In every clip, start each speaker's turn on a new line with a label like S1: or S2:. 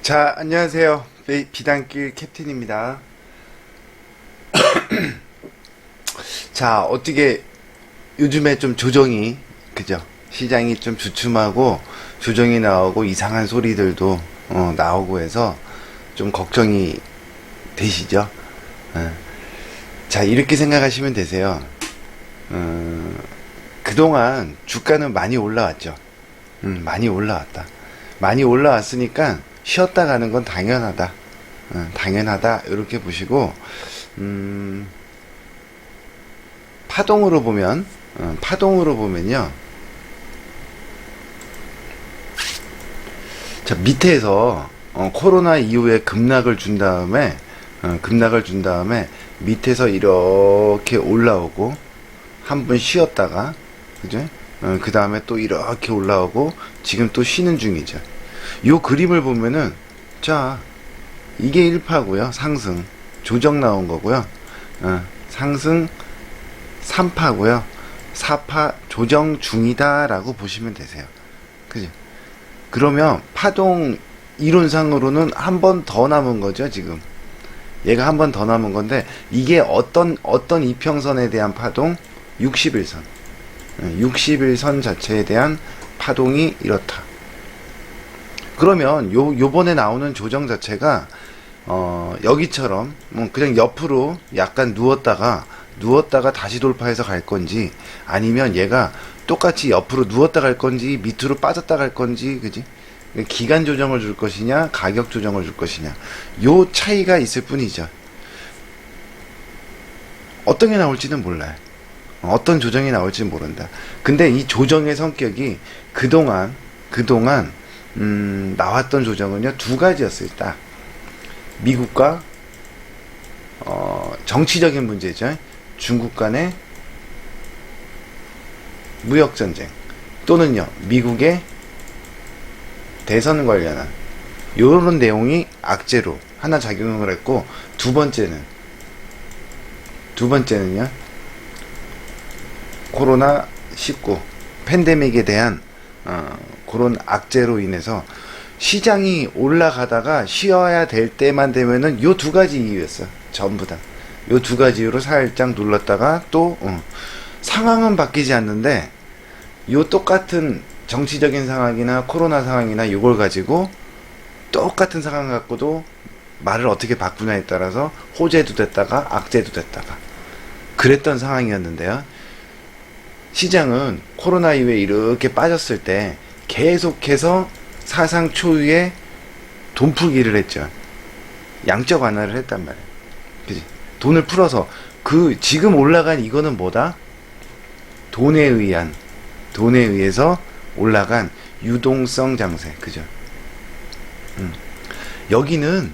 S1: 자, 안녕하세요. 비단길 캡틴입니다. 자, 어떻게 요즘에 좀 조정이, 그죠? 시장이 좀 주춤하고 조정이 나오고 이상한 소리들도 나오고 해서 좀 걱정이 되시죠? 어. 자, 이렇게 생각하시면 되세요. 그동안 주가는 많이 올라왔죠. 많이 올라왔다. 많이 올라왔으니까 쉬었다 가는 건 당연하다. 당연하다. 이렇게 보시고, 파동으로 보면, 파동으로 보면요. 자, 밑에서, 코로나 이후에 급락을 준 다음에, 밑에서 이렇게 올라오고, 한 번 쉬었다가, 그죠? 그 다음에 또 이렇게 올라오고, 지금 또 쉬는 중이죠. 요 그림을 보면은, 자, 이게 1파고요. 상승. 조정 나온 거고요. 상승 3파고요. 4파 조정 중이다라고 보시면 되세요. 그죠? 그러면 파동 이론상으로는 한 번 더 남은 거죠, 지금. 얘가 한 번 더 남은 건데, 이게 어떤 이평선에 대한 파동? 61선. 61선 자체에 대한 파동이 이렇다. 그러면 요번에 나오는 조정 자체가 여기처럼 그냥 옆으로 약간 누웠다가 다시 돌파해서 갈 건지, 아니면 얘가 똑같이 옆으로 누웠다 갈 건지 밑으로 빠졌다 갈 건지, 그지? 기간 조정을 줄 것이냐 가격 조정을 줄 것이냐, 요 차이가 있을 뿐이죠. 어떤 게 나올지는 몰라요. 어떤 조정이 나올지 모른다. 근데 이 조정의 성격이 그동안 나왔던 조정은요, 두 가지였어요. 딱 미국과 정치적인 문제죠. 중국 간의 무역 전쟁, 또는요 미국의 대선 관련한 요런 내용이 악재로 하나 작용을 했고, 두 번째는요 코로나 19 팬데믹에 대한 그런 악재로 인해서 시장이 올라가다가 쉬어야 될 때만 되면은 요 두 가지 이유였어. 전부 다. 요 두 가지 이유로 살짝 눌렀다가 또 상황은 바뀌지 않는데, 요 똑같은 정치적인 상황이나 코로나 상황이나 요걸 가지고 똑같은 상황 갖고도 말을 어떻게 바꾸냐에 따라서 호재도 됐다가 악재도 됐다가 그랬던 상황이었는데요. 시장은 코로나 이후에 이렇게 빠졌을 때 계속해서 사상 초유의 돈 풀기를 했죠. 양적 완화를 했단 말이에요. 그지? 돈을 풀어서 지금 올라간 이거는 뭐다? 돈에 의해서 올라간 유동성 장세. 그죠? 여기는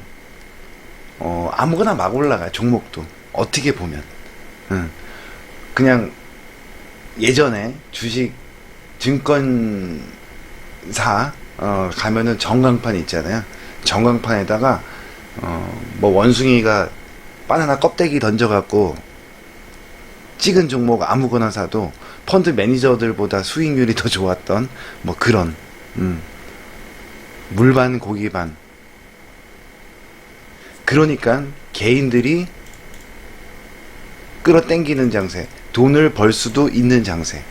S1: 아무거나 막 올라가. 종목도 어떻게 보면 그냥 예전에 주식 증권사 가면은 전광판 있잖아요. 전광판에다가 뭐 원숭이가 바나나 껍데기 던져갖고 찍은 종목 아무거나 사도 펀드 매니저들보다 수익률이 더 좋았던 뭐 그런 물반 고기반. 그러니까 개인들이 끌어당기는 장세, 돈을 벌 수도 있는 장세.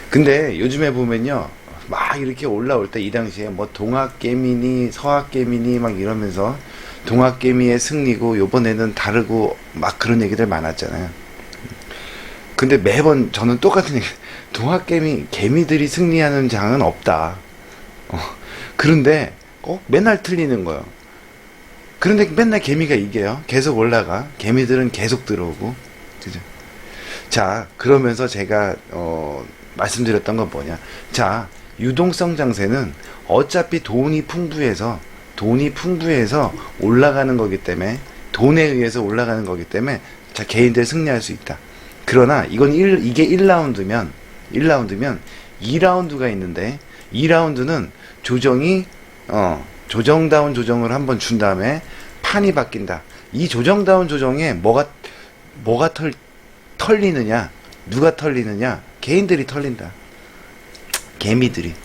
S1: 근데 요즘에 보면요, 막 이렇게 올라올 때 이 당시에 뭐 동학개미니 서학개미니 막 이러면서 동학개미의 승리고 요번에는 다르고 막 그런 얘기들 많았잖아요. 근데 매번 저는 똑같은 얘기, 개미들이 승리하는 장은 없다. 그런데 꼭 맨날 틀리는 거예요. 그런데 맨날 개미가 이겨요. 계속 올라가. 개미들은 계속 들어오고. 그죠? 자, 그러면서 제가 말씀드렸던 건 뭐냐. 자, 유동성 장세는 어차피 돈이 풍부해서 올라가는 거기 때문에, 돈에 의해서 올라가는 거기 때문에, 자, 개인들 승리할 수 있다. 그러나 이게 1라운드면 2라운드가 있는데, 2라운드는 조정다운 조정을 한번 준 다음에 판이 바뀐다. 이 조정다운 조정에 뭐가 털리느냐? 누가 털리느냐? 개인들이 털린다. 개미들이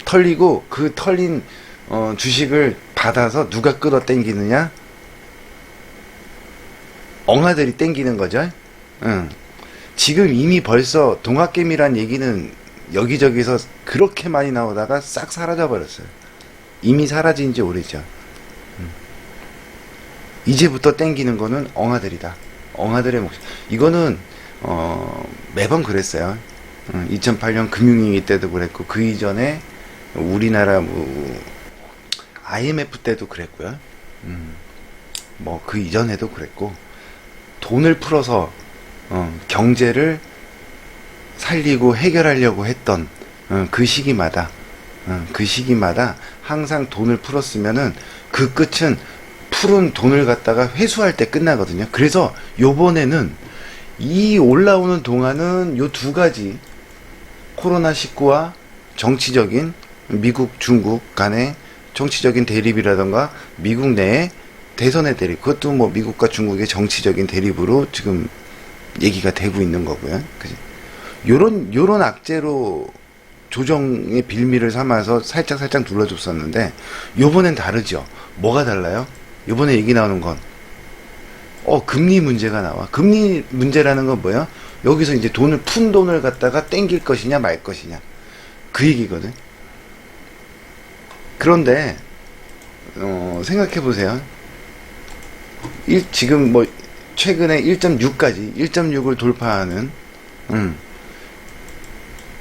S1: 털리고, 그 털린 주식을 받아서 누가 끌어 당기느냐? 엉아들이 당기는 거죠. 응. 지금 이미 벌써 동학개미란 얘기는 여기저기서 그렇게 많이 나오다가 싹 사라져 버렸어요. 이미 사라진 지 오래죠. 이제부터 땡기는 거는 엉아들이다. 엉아들의 목소리. 이거는 매번 그랬어요. 2008년 금융위기 때도 그랬고 그 이전에 우리나라 IMF 때도 그랬고요. 뭐 그 이전에도 그랬고 돈을 풀어서 경제를 살리고 해결하려고 했던 그 시기마다 항상 돈을 풀었으면은 그 끝은 푸른 돈을 갖다가 회수할 때 끝나거든요. 그래서 요번에는 이 올라오는 동안은 요 두 가지 코로나19와 정치적인 미국 중국 간의 정치적인 대립이라던가 미국 내의 대선의 대립, 그것도 뭐 미국과 중국의 정치적인 대립으로 지금 얘기가 되고 있는 거고요. 그지? 요런 악재로 조정의 빌미를 삼아서 살짝 눌러줬었는데 요번엔 다르죠. 뭐가 달라요? 요번에 얘기 나오는 건 금리 문제가 나와. 금리 문제라는 건 뭐야? 여기서 이제 푼 돈을 갖다가 땡길 것이냐 말 것이냐 그 얘기거든. 그런데 생각해 보세요. 지금 뭐 최근에 1.6을 돌파하는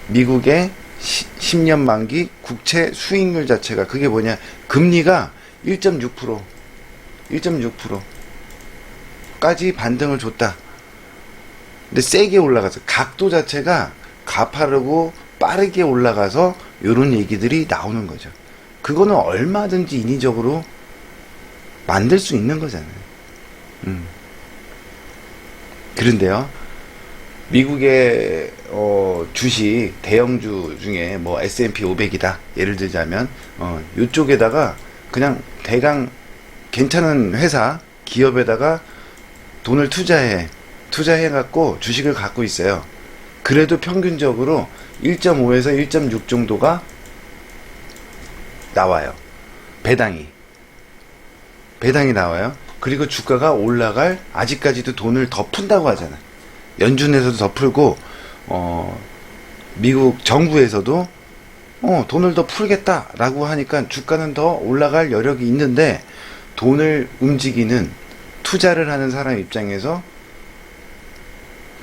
S1: 미국의 10년 만기 국채 수익률 자체가 그게 뭐냐? 금리가 1.6%까지 반등을 줬다. 근데 세게 올라가서 각도 자체가 가파르고 빠르게 올라가서 요런 얘기들이 나오는 거죠. 그거는 얼마든지 인위적으로 만들 수 있는 거잖아요. 그런데요, 미국의 주식 대형주 중에 뭐 S&P 500이다 예를 들자면 요쪽에다가 그냥 대강 괜찮은 회사 기업에다가 돈을 투자해 갖고 주식을 갖고 있어요. 그래도 평균적으로 1.5에서 1.6 정도가 나와요. 배당이 나와요. 그리고 주가가 올라갈, 아직까지도 돈을 더 푼다고 하잖아. 연준에서도 더 풀고 미국 정부에서도 돈을 더 풀겠다라고 하니까 주가는 더 올라갈 여력이 있는데, 돈을 움직이는 투자를 하는 사람 입장에서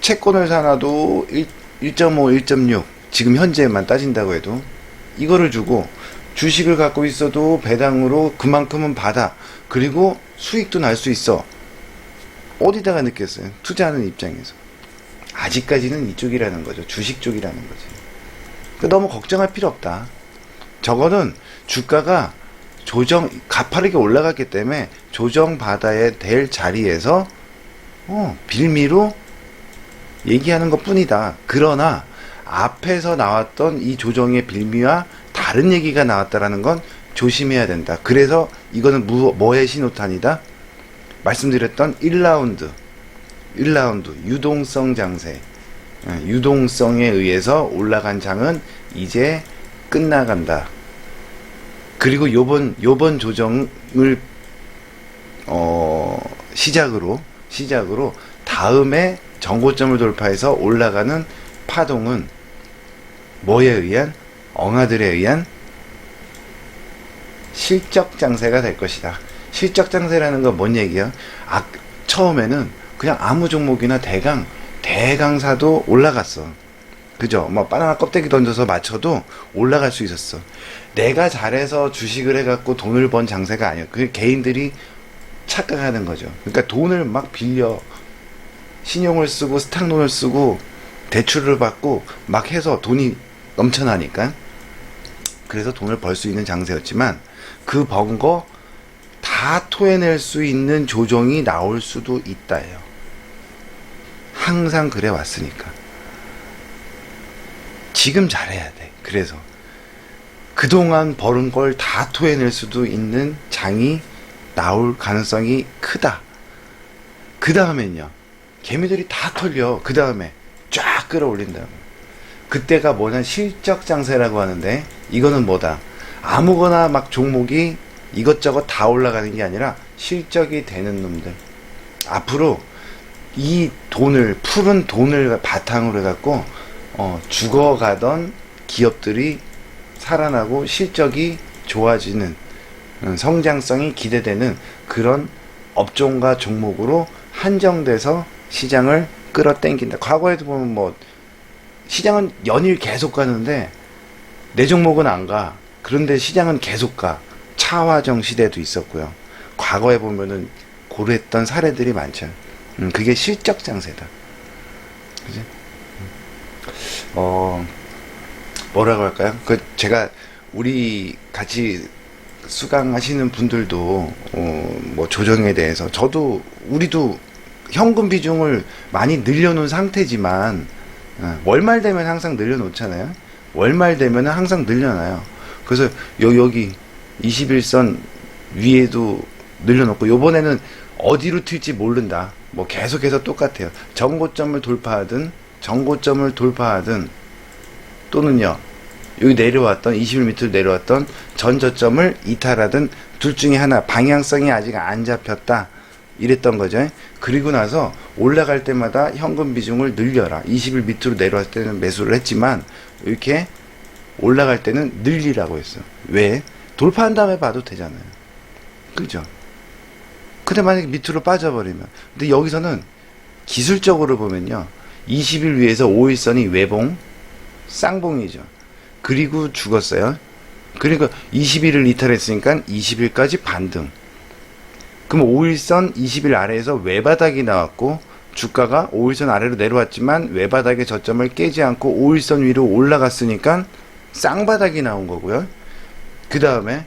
S1: 채권을 사놔도 1.5, 1.6 지금 현재만 따진다고 해도 이거를 주고 주식을 갖고 있어도 배당으로 그만큼은 받아. 그리고 수익도 날 수 있어. 어디다가 느꼈어요? 투자하는 입장에서. 아직까지는 이쪽이라는 거죠. 주식 쪽이라는 거지. 너무 걱정할 필요 없다. 저거는 주가가 가파르게 올라갔기 때문에 조정받아야 될 자리에서 빌미로 얘기하는 것 뿐이다. 그러나 앞에서 나왔던 이 조정의 빌미와 다른 얘기가 나왔다라는 건 조심해야 된다. 그래서 이거는 뭐의 신호탄이다? 말씀드렸던 1라운드 유동성 장세, 유동성에 의해서 올라간 장은 이제 끝나간다. 그리고 요번 조정을 시작으로 다음에 정고점을 돌파해서 올라가는 파동은 뭐에 의한? 엉아들에 의한 실적 장세가 될 것이다. 실적 장세라는 건 뭔 얘기야? 처음에는 그냥 아무 종목이나 대강사도 올라갔어. 그죠? 뭐 바나나 껍데기 던져서 맞춰도 올라갈 수 있었어. 내가 잘해서 주식을 해갖고 돈을 번 장세가 아니야. 그게 개인들이 착각하는 거죠. 그러니까 돈을 막 빌려 신용을 쓰고 스탁론을 쓰고 대출을 받고 막 해서 돈이 넘쳐나니까, 그래서 돈을 벌 수 있는 장세였지만 그 번 거 다 토해낼 수 있는 조정이 나올 수도 있다예요. 항상 그래 왔으니까 지금 잘해야 돼. 그래서 그동안 벌은 걸 다 토해낼 수도 있는 장이 나올 가능성이 크다. 그 다음엔요, 개미들이 다 털려. 그 다음에 쫙 끌어올린 다음에 그때가 뭐냐, 실적 장세라고 하는데, 이거는 뭐다? 아무거나 막 종목이 이것저것 다 올라가는 게 아니라 실적이 되는 놈들. 앞으로 이 돈을, 푸른 돈을 바탕으로 해갖고, 죽어가던 기업들이 살아나고 실적이 좋아지는, 성장성이 기대되는 그런 업종과 종목으로 한정돼서 시장을 끌어당긴다. 과거에도 보면 뭐, 시장은 연일 계속 가는데, 내 종목은 안 가. 그런데 시장은 계속 가. 차화정 시대도 있었고요. 과거에 보면은 고랬던 사례들이 많죠. 그게 실적 장세다. 그지? 뭐라고 할까요? 제가 우리 같이 수강하시는 분들도 뭐 조정에 대해서 우리도 현금 비중을 많이 늘려놓은 상태지만 월말 되면 항상 늘려놓잖아요. 월말 되면 항상 늘려놔요. 그래서 여기 21선 위에도 늘려놓고, 요번에는 어디로 튈지 모른다. 뭐 계속해서 똑같아요. 전고점을 돌파하든 또는요, 여기 내려왔던 21 밑으로 내려왔던 전 저점을 이탈하든 둘 중에 하나, 방향성이 아직 안 잡혔다 이랬던 거죠. 그리고 나서 올라갈 때마다 현금 비중을 늘려라. 20일 밑으로 내려왔을 때는 매수를 했지만 이렇게 올라갈 때는 늘리라고 했어. 왜? 돌파한 다음에 봐도 되잖아요. 그죠? 근데 만약에 밑으로 빠져버리면, 근데 여기서는 기술적으로 보면요, 20일 위에서 5일선이 외봉, 쌍봉이죠. 그리고 죽었어요. 그러니까 20일을 이탈했으니까 20일까지 반등. 그럼 5일선 20일 아래에서 외바닥이 나왔고, 주가가 5일선 아래로 내려왔지만 외바닥의 저점을 깨지 않고 5일선 위로 올라갔으니까 쌍바닥이 나온 거고요. 그 다음에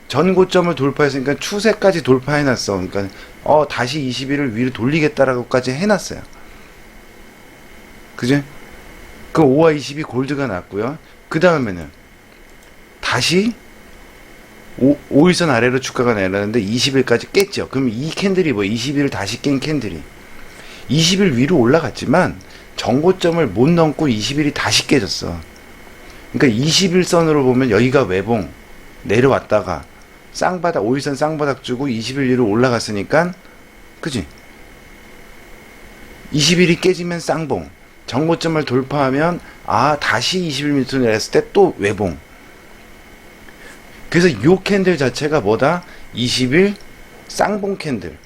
S1: 전고점을 돌파했으니까 추세까지 돌파해놨어. 그러니까 다시 20일을 위로 돌리겠다라고까지 해놨어요. 그지? 그 5와 20이 골드가 났고요. 그 다음에는 다시 5일선 아래로 주가가 내려왔는데 20일까지 깼죠. 그럼 이 캔들이 20일을 다시 깬 캔들이 20일 위로 올라갔지만 전고점을 못 넘고 20일이 다시 깨졌어. 그러니까 21선으로 보면 여기가 외봉 내려왔다가 쌍바닥, 5일선 쌍바닥 주고 20일 위로 올라갔으니까, 그지? 20일이 깨지면 쌍봉, 전고점을 돌파하면 다시 20일 밑으로 내렸을 때 또 외봉. 그래서 요 캔들 자체가 뭐다? 20일 쌍봉 캔들.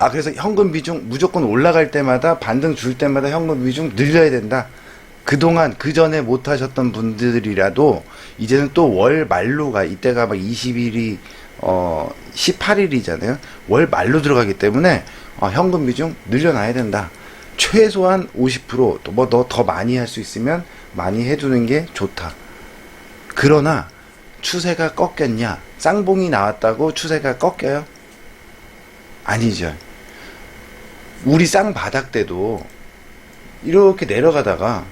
S1: 그래서 현금 비중 무조건 올라갈 때마다, 반등 줄 때마다 현금 비중 늘려야 된다. 그동안 그 전에 못 하셨던 분들이라도 이제는 또 월 말로가, 이때가 막 20일이 18일이잖아요. 월 말로 들어가기 때문에 현금 비중 늘려놔야 된다. 최소한 50%, 또 뭐 더 많이 할 수 있으면 많이 해두는 게 좋다. 그러나 추세가 꺾였냐? 쌍봉이 나왔다고 추세가 꺾여요? 아니죠. 우리 쌍바닥 때도 이렇게 내려가다가,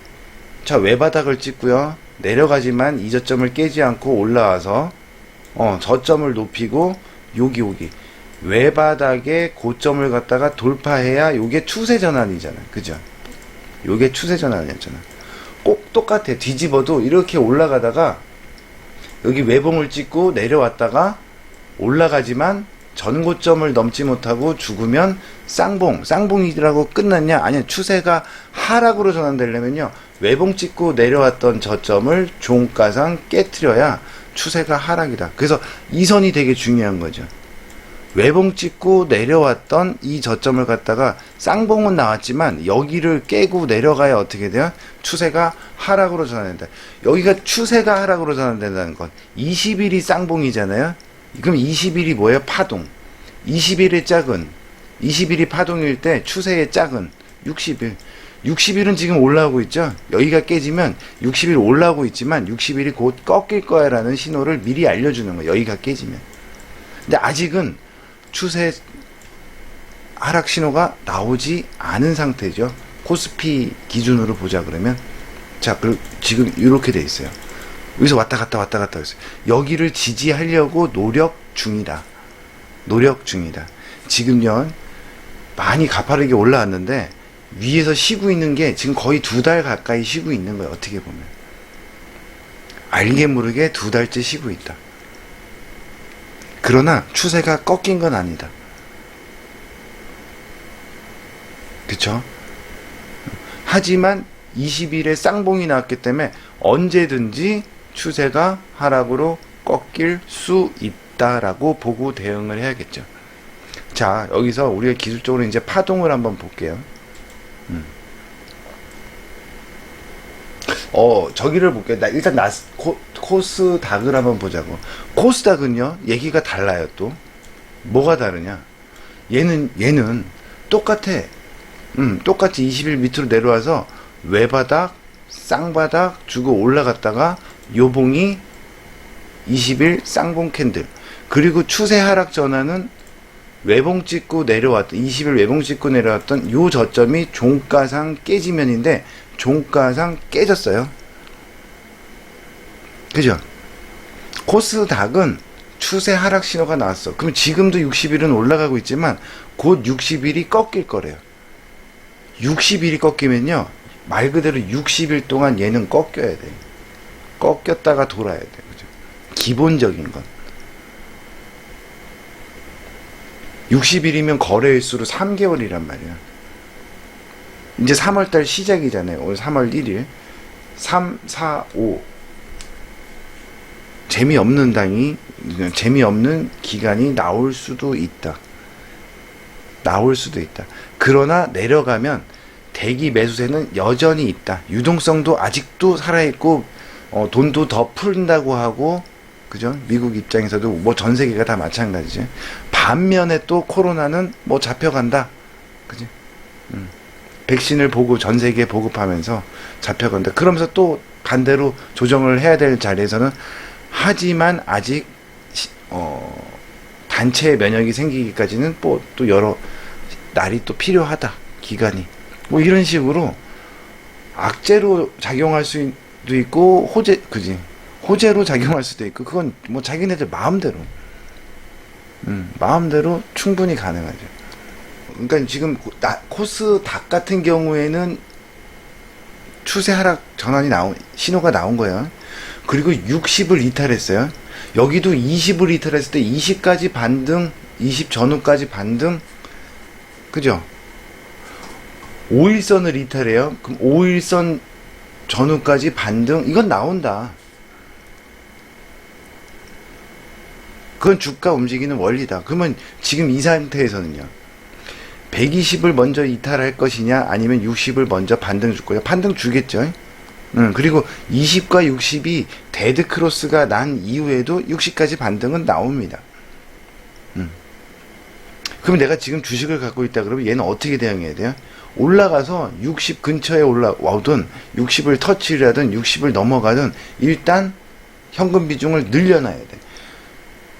S1: 자, 외바닥을 찍고요, 내려가지만 이 저점을 깨지 않고 올라와서 저점을 높이고 여기 외바닥의 고점을 갖다가 돌파해야 요게 추세 전환이잖아. 그죠? 요게 추세 전환이었잖아. 꼭 똑같아. 뒤집어도 이렇게 올라가다가 여기 외봉을 찍고 내려왔다가 올라가지만 전고점을 넘지 못하고 죽으면 쌍봉이라고 끝났냐? 아니야. 추세가 하락으로 전환되려면요, 외봉 찍고 내려왔던 저점을 종가상 깨트려야 추세가 하락이다. 그래서 이 선이 되게 중요한 거죠. 외봉 찍고 내려왔던 이 저점을 갖다가 쌍봉은 나왔지만 여기를 깨고 내려가야 어떻게 돼요? 추세가 하락으로 전환된다. 여기가 추세가 하락으로 전환된다는 건 20일이 쌍봉이잖아요. 그럼 20일이 뭐예요? 파동. 20일의 짝은, 20일이 파동일 때 추세의 짝은 60일. 60일은 지금 올라오고 있죠. 여기가 깨지면 60일 올라오고 있지만 60일이 곧 꺾일 거야 라는 신호를 미리 알려주는 거예요. 여기가 깨지면. 근데 아직은 추세 하락 신호가 나오지 않은 상태죠. 코스피 기준으로 보자 그러면. 자, 지금 이렇게 돼 있어요. 여기서 왔다 갔다 했어요. 여기를 지지하려고 노력 중이다. 지금요, 많이 가파르게 올라왔는데 위에서 쉬고 있는 게 지금 거의 2달 가까이 쉬고 있는 거예요. 어떻게 보면. 알게 모르게 2달째 쉬고 있다. 그러나 추세가 꺾인 건 아니다. 그쵸? 하지만 20일에 쌍봉이 나왔기 때문에 언제든지 추세가 하락으로 꺾일 수 있다라고 보고 대응을 해야겠죠. 자, 여기서 우리가 기술적으로 이제 파동을 한번 볼게요. 저기를 볼게요. 일단 코스닥을 한번 보자고. 코스닥은요, 얘기가 달라요, 또. 뭐가 다르냐? 얘는 똑같아. 똑같이 20일 밑으로 내려와서 외바닥, 쌍바닥 주고 올라갔다가 요봉이 20일 쌍봉 캔들. 그리고 추세 하락 전환은 외봉 찍고 내려왔던 20일 외봉 찍고 내려왔던 요 저점이 종가상 깨지면인데 종가상 깨졌어요. 그죠? 코스닥은 추세 하락 신호가 나왔어. 그럼 지금도 60일은 올라가고 있지만 곧 60일이 꺾일 거래요. 60일이 꺾이면요, 말 그대로 60일 동안 얘는 꺾여야 돼. 꺾였다가 돌아야 돼. 그죠? 기본적인 건. 60일이면 거래일수로 3개월이란 말이야. 이제 3월달 시작이잖아요. 오늘 3월 1일. 3, 4, 5. 재미없는 기간이 나올 수도 있다. 그러나 내려가면 대기 매수세는 여전히 있다. 유동성도 아직도 살아있고, 돈도 더 풀린다고 하고, 그죠? 미국 입장에서도 뭐 전 세계가 다 마찬가지지. 반면에 또 코로나는 뭐 잡혀간다. 그지? 백신을 보고 전 세계에 보급하면서 잡혀간다. 그러면서 또 반대로 조정을 해야 될 자리에서는 하지만 아직 단체 면역이 생기기까지는 또 여러 날이 또 필요하다. 기간이. 뭐 이런 식으로 악재로 작용할 수도 있고 호재로 작용할 수도 있고, 그건 뭐 자기네들 마음대로 충분히 가능하죠. 그러니까 지금 코스닥 같은 경우에는 추세 하락 전환이 신호가 나온 거예요. 그리고 60을 이탈했어요. 여기도 20을 이탈했을 때 20까지 반등, 20 전후까지 반등, 그죠? 5일선을 이탈해요. 그럼 5일선 전후까지 반등, 이건 나온다. 그건 주가 움직이는 원리다. 그러면 지금 이 상태에서는요, 120을 먼저 이탈할 것이냐, 아니면 60을 먼저 반등 줄 거냐? 반등 주겠죠. 그리고 20과 60이 데드 크로스가 난 이후에도 60까지 반등은 나옵니다. 그럼 내가 지금 주식을 갖고 있다 그러면 얘는 어떻게 대응해야 돼요? 올라가서 60 근처에 올라와든 60을 터치를 하든 60을 넘어가든 일단 현금 비중을 늘려놔야 돼.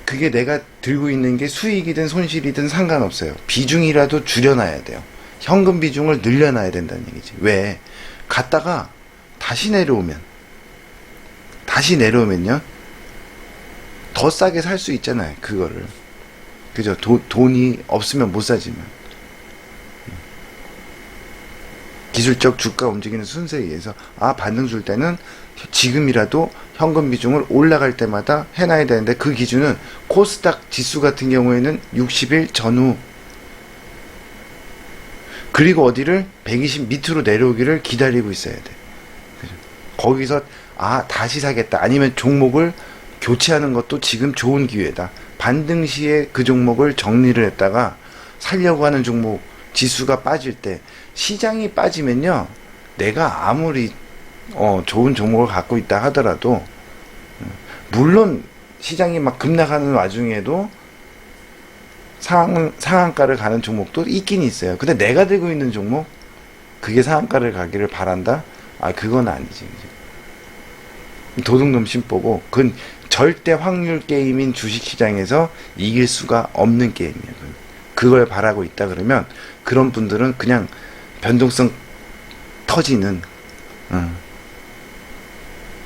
S1: 그게 내가 들고 있는 게 수익이든 손실이든 상관없어요. 비중이라도 줄여놔야 돼요. 현금 비중을 늘려놔야 된다는 얘기지. 왜? 갔다가 다시 내려오면요, 더 싸게 살 수 있잖아요. 그거를. 그죠? 돈이 없으면 못 사지만. 기술적 주가 움직이는 순서에 의해서 반등 줄 때는 지금이라도 현금 비중을 올라갈 때마다 해놔야 되는데, 그 기준은 코스닥 지수 같은 경우에는 60일 전후, 그리고 어디를 120 밑으로 내려오기를 기다리고 있어야 돼. 그죠? 거기서 다시 사겠다, 아니면 종목을 교체하는 것도 지금 좋은 기회다. 반등 시에 그 종목을 정리를 했다가 살려고 하는 종목, 지수가 빠질 때, 시장이 빠지면요, 내가 아무리 좋은 종목을 갖고 있다 하더라도, 물론 시장이 막 급락하는 와중에도 상한가를 가는 종목도 있긴 있어요. 근데 내가 들고 있는 종목, 그게 상한가를 가기를 바란다? 그건 아니지. 도둑놈 심보고, 그건 절대 확률 게임인 주식시장에서 이길 수가 없는 게임이에요. 그걸 바라고 있다 그러면 그런 분들은 그냥 변동성 터지는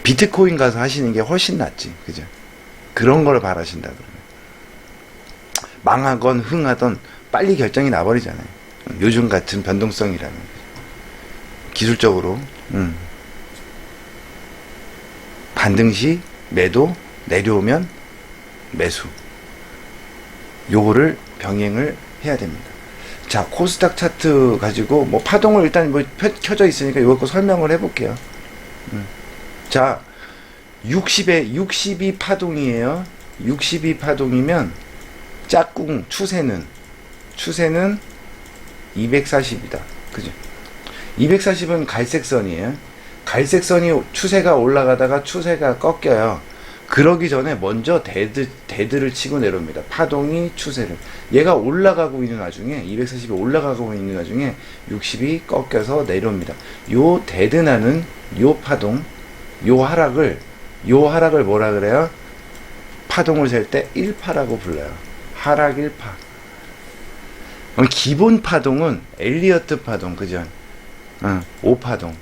S1: 비트코인 가서 하시는 게 훨씬 낫지. 그죠? 그런 걸 바라신다 그러면 망하건 흥하던 빨리 결정이 나버리잖아요. 요즘 같은 변동성이라면. 기술적으로 반등 시 매도, 내려오면 매수. 요거를 병행을 해야 됩니다. 자, 코스닥 차트 가지고 뭐 파동을 일단 뭐 켜져 있으니까 이거 설명을 해볼게요. 자, 62 파동이에요. 62 파동이면 짝꿍 추세는 240이다. 그죠? 240은 갈색선이에요. 갈색선이 추세가 올라가다가 추세가 꺾여요. 그러기 전에 먼저 데드를 치고 내려옵니다. 파동이 추세를. 얘가 올라가고 있는 와중에 240이 올라가고 있는 와중에 60이 꺾여서 내려옵니다. 요 데드나는 요 파동, 요 하락을 뭐라 그래요? 파동을 셀 때 1파라고 불러요. 하락 1파. 기본 파동은 엘리어트 파동, 그죠? 5파동.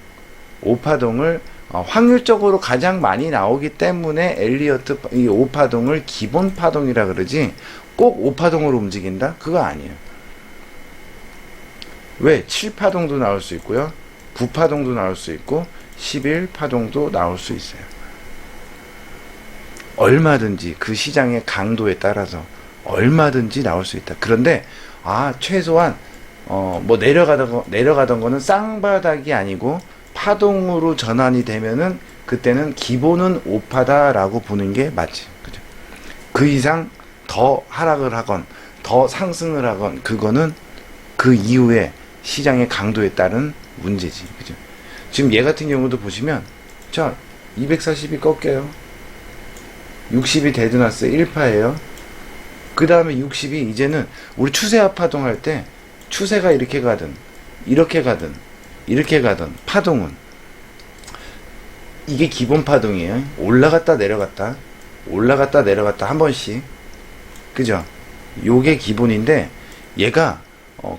S1: 5파동을 확률적으로 가장 많이 나오기 때문에 엘리어트 이 5파동을 기본 파동이라 그러지 꼭 5파동으로 움직인다? 그거 아니에요. 왜? 7파동도 나올 수 있고요. 9파동도 나올 수 있고 11파동도 나올 수 있어요. 얼마든지 그 시장의 강도에 따라서 얼마든지 나올 수 있다. 그런데 최소한 뭐 내려가던 거는 쌍바닥이 아니고 파동으로 전환이 되면은 그때는 기본은 5파다라고 보는 게 맞지. 그죠? 그 이상 더 하락을 하건 더 상승을 하건 그거는 그 이후에 시장의 강도에 따른 문제지. 그죠? 지금 얘 같은 경우도 보시면 자, 240이 꺾여요. 60이 데드나스 1파예요. 그 다음에 60이 이제는 우리 추세와 파동할 때 추세가 이렇게 가든 이렇게 가든 파동은 이게 기본 파동이에요. 올라갔다 내려갔다 한 번씩. 그죠? 요게 기본인데 얘가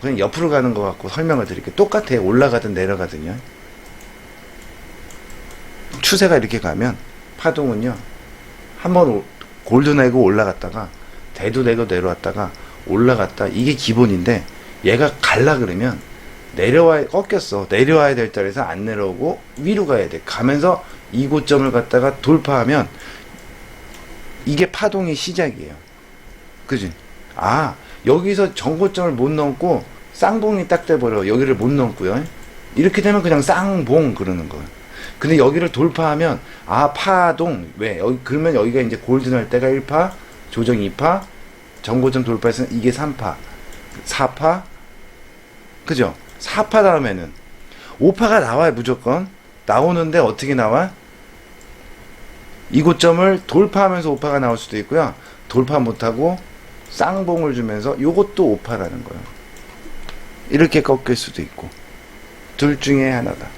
S1: 그냥 옆으로 가는 것 같고 설명을 드릴게요. 똑같아요. 올라가든 내려가든요. 추세가 이렇게 가면 파동은요. 한번 골드내고 올라갔다가 대도 내려왔다가 올라갔다. 이게 기본인데 얘가 갈라 그러면 꺾였어. 내려와야 될 자리에서 안 내려오고 위로 가야 돼. 가면서 이 고점을 갖다가 돌파하면 이게 파동의 시작이에요. 그지? 여기서 전고점을 못 넘고 쌍봉이 딱 돼버려. 여기를 못 넘고요. 이렇게 되면 그냥 쌍봉 그러는 거예요. 근데 여기를 돌파하면 파동 왜? 그러면 여기가 이제 골든 할 때가 1파, 조정 2파, 전고점 돌파해서 이게 3파, 4파, 그죠? 4파 다음에는 5파가 나와요. 무조건 나오는데 어떻게 나와? 이 고점을 돌파하면서 5파가 나올 수도 있고요. 돌파 못하고 쌍봉을 주면서 요것도 5파라는 거예요. 이렇게 꺾일 수도 있고 둘 중에 하나다.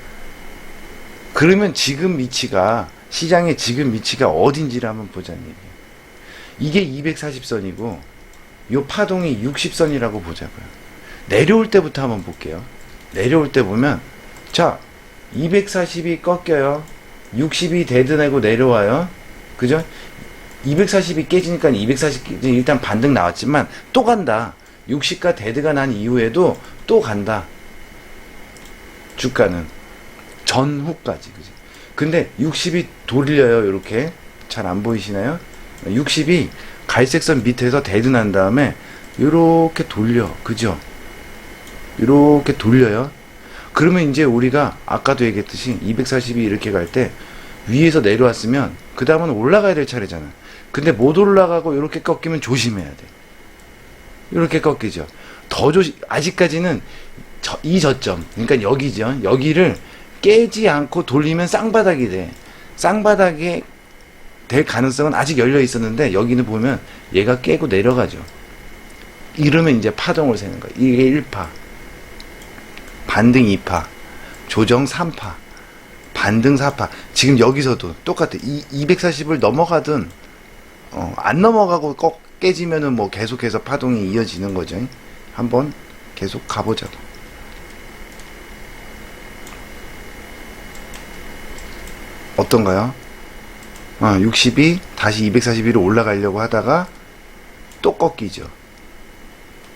S1: 그러면 지금 위치가 시장의 지금 위치가 어딘지를 한번 보자는 얘기예요. 이게 240선이고 요 파동이 60선이라고 보자고요. 내려올 때부터 한번 볼게요. 내려올 때 보면 자 240이 꺾여요. 60이 데드내고 내려와요. 그죠? 240이 깨지니까 240 일단 반등 나왔지만 또 간다. 60가 데드가 난 이후에도 또 간다. 주가는 전후까지. 그죠? 근데 60이 돌려요. 이렇게 잘 안 보이시나요? 60이 갈색선 밑에서 데드 난 다음에 이렇게 돌려. 그죠? 이렇게 돌려요. 그러면 이제 우리가 아까도 얘기했듯이 240이 이렇게 갈 때 위에서 내려왔으면 그 다음은 올라가야 될 차례잖아. 근데 못 올라가고 이렇게 꺾이면 조심해야 돼. 이렇게 꺾이죠. 아직까지는 이 저점, 그러니까 여기죠. 여기를 깨지 않고 돌리면 쌍바닥이 돼. 쌍바닥이 될 가능성은 아직 열려 있었는데 여기는 보면 얘가 깨고 내려가죠. 이러면 이제 파동을 세는 거야. 이게 1파, 반등 2파, 조정 3파, 반등 4파. 지금 여기서도 똑같아. 240을 넘어가든 안 넘어가고 깨지면은 뭐 계속해서 파동이 이어지는 거죠. 한번 계속 가보자고. 어떤가요? 60이 다시 241로 올라가려고 하다가 또 꺾이죠.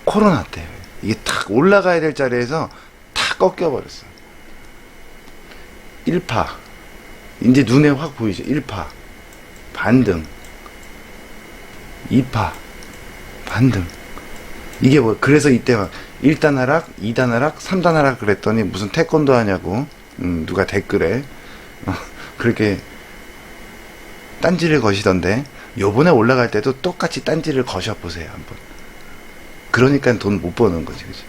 S1: 코로나 때 이게 탁 올라가야 될 자리에서 탁 꺾여버렸어요. 1파 이제 눈에 확 보이죠. 1파 반등, 2파 반등. 이게 뭐 그래서 이때 막 1단 하락, 2단 하락, 3단 하락 그랬더니 무슨 태권도 하냐고 누가 댓글에 그렇게 딴지를 거시던데, 요번에 올라갈 때도 똑같이 딴지를 거셔보세요 한번. 그러니까 돈 못 버는 거지, 그치?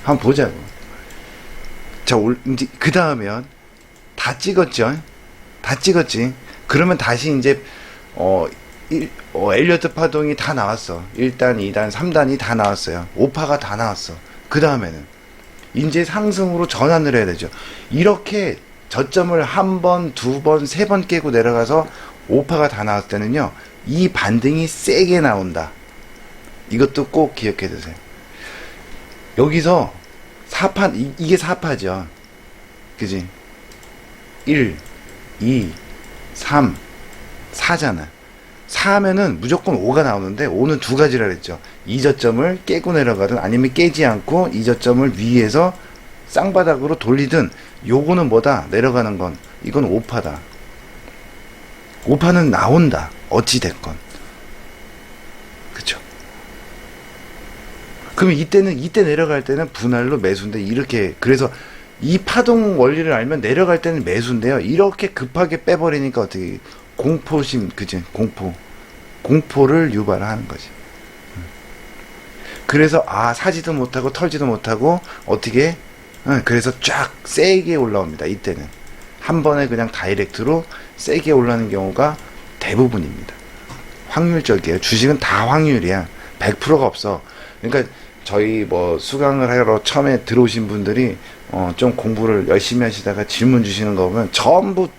S1: 한번 보자고. 자, 이제 그 다음엔 다 찍었죠. 다 찍었지. 그러면 다시 이제 엘리어트 파동이 다 나왔어. 1단, 2단, 3단이 다 나왔어요. 5파가 다 나왔어. 그 다음에는 이제 상승으로 전환을 해야 되죠. 이렇게 저점을 한 번, 두 번, 세 번 깨고 내려가서 5파가 다 나왔을 때는요, 이 반등이 세게 나온다. 이것도 꼭 기억해 두세요. 여기서 4파, 이게 4파죠. 그지? 1, 2, 3, 4잖아. 4하면은 무조건 5가 나오는데, 5는 두 가지라 그랬죠. 이 저점을 깨고 내려가든 아니면 깨지 않고 이 저점을 위에서 쌍바닥으로 돌리든, 요거는 뭐다? 내려가는 건. 이건 5파다. 5파는 나온다. 어찌됐건. 그쵸? 그러면 이때 내려갈 때는 분할로 매수인데, 이렇게, 그래서 이 파동 원리를 알면 내려갈 때는 매수인데요. 이렇게 급하게 빼버리니까 어떻게, 공포심, 그지? 공포를 유발하는 거지. 그래서, 사지도 못하고 털지도 못하고, 어떻게, 그래서 쫙 세게 올라옵니다. 이때는. 한 번에 그냥 다이렉트로 세게 올라오는 경우가 대부분입니다. 확률적이에요. 주식은 다 확률이야. 100%가 없어. 그러니까 저희 뭐 수강을 하러 처음에 들어오신 분들이 좀 공부를 열심히 하시다가 질문 주시는 거 보면 전부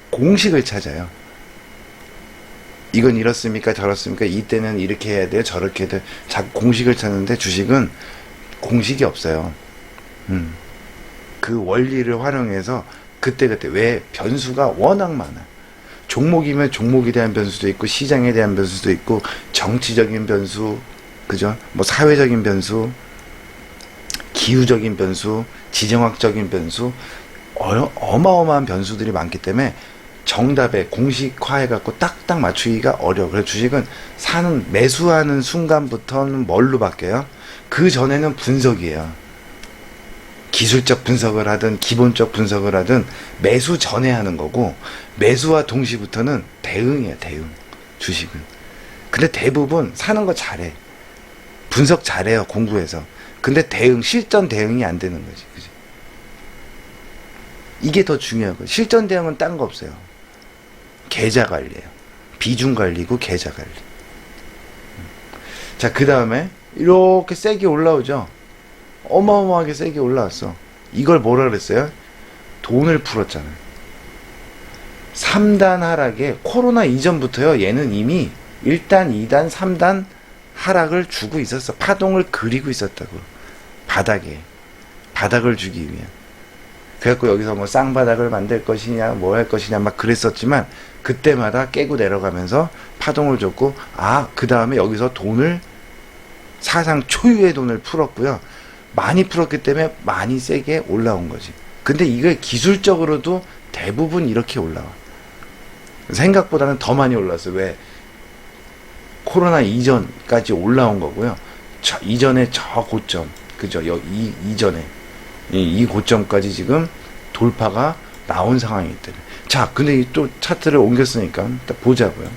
S1: 공식을 찾아요. 이건 이렇습니까? 저렇습니까? 이때는 이렇게 해야 돼요? 저렇게 해야 돼요? 자꾸 공식을 찾는데, 주식은 공식이 없어요. 그 원리를 활용해서 그때그때, 왜 변수가 워낙 많아. 종목이면 종목에 대한 변수도 있고, 시장에 대한 변수도 있고, 정치적인 변수, 그죠? 뭐 사회적인 변수, 기후적인 변수, 지정학적인 변수, 어마어마한 변수들이 많기 때문에 정답에 공식화해갖고 딱딱 맞추기가 어려워. 그래서 주식은 매수하는 순간부터는 뭘로 바뀌어요? 그 전에는 분석이에요. 기술적 분석을 하든 기본적 분석을 하든 매수 전에 하는 거고, 매수와 동시부터는 대응이에요. 대응. 주식은. 근데 대부분 사는 거 잘해. 분석 잘해요. 공부해서. 근데 실전 대응이 안 되는 거지. 그치? 이게 더 중요한 거예요. 실전 대응은 딴 거 없어요. 계좌 관리예요. 비중 관리고 계좌 관리. 자, 그 다음에 이렇게 세게 올라오죠. 어마어마하게 세게 올라왔어. 이걸 뭐라 그랬어요? 돈을 풀었잖아요. 3단 하락에, 코로나 이전부터요, 얘는 이미 1단, 2단, 3단 하락을 주고 있었어. 파동을 그리고 있었다고. 바닥을 주기 위한. 그래갖고 여기서 뭐 쌍바닥을 만들 것이냐, 뭐 할 것이냐 막 그랬었지만, 그때마다 깨고 내려가면서 파동을 줬고, 그 다음에 여기서 돈을, 사상 초유의 돈을 풀었고요. 많이 풀었기 때문에 많이 세게 올라온 거지. 근데 이걸 기술적으로도 대부분 이렇게 올라와. 생각보다는 더 많이 올랐어요. 왜? 코로나 이전까지 올라온 거고요. 이전에 저 고점, 그죠? 이전에 이 고점까지 지금 돌파가 나온 상황이기 때문에. 자, 근데 또 차트를 옮겼으니까 보자고요.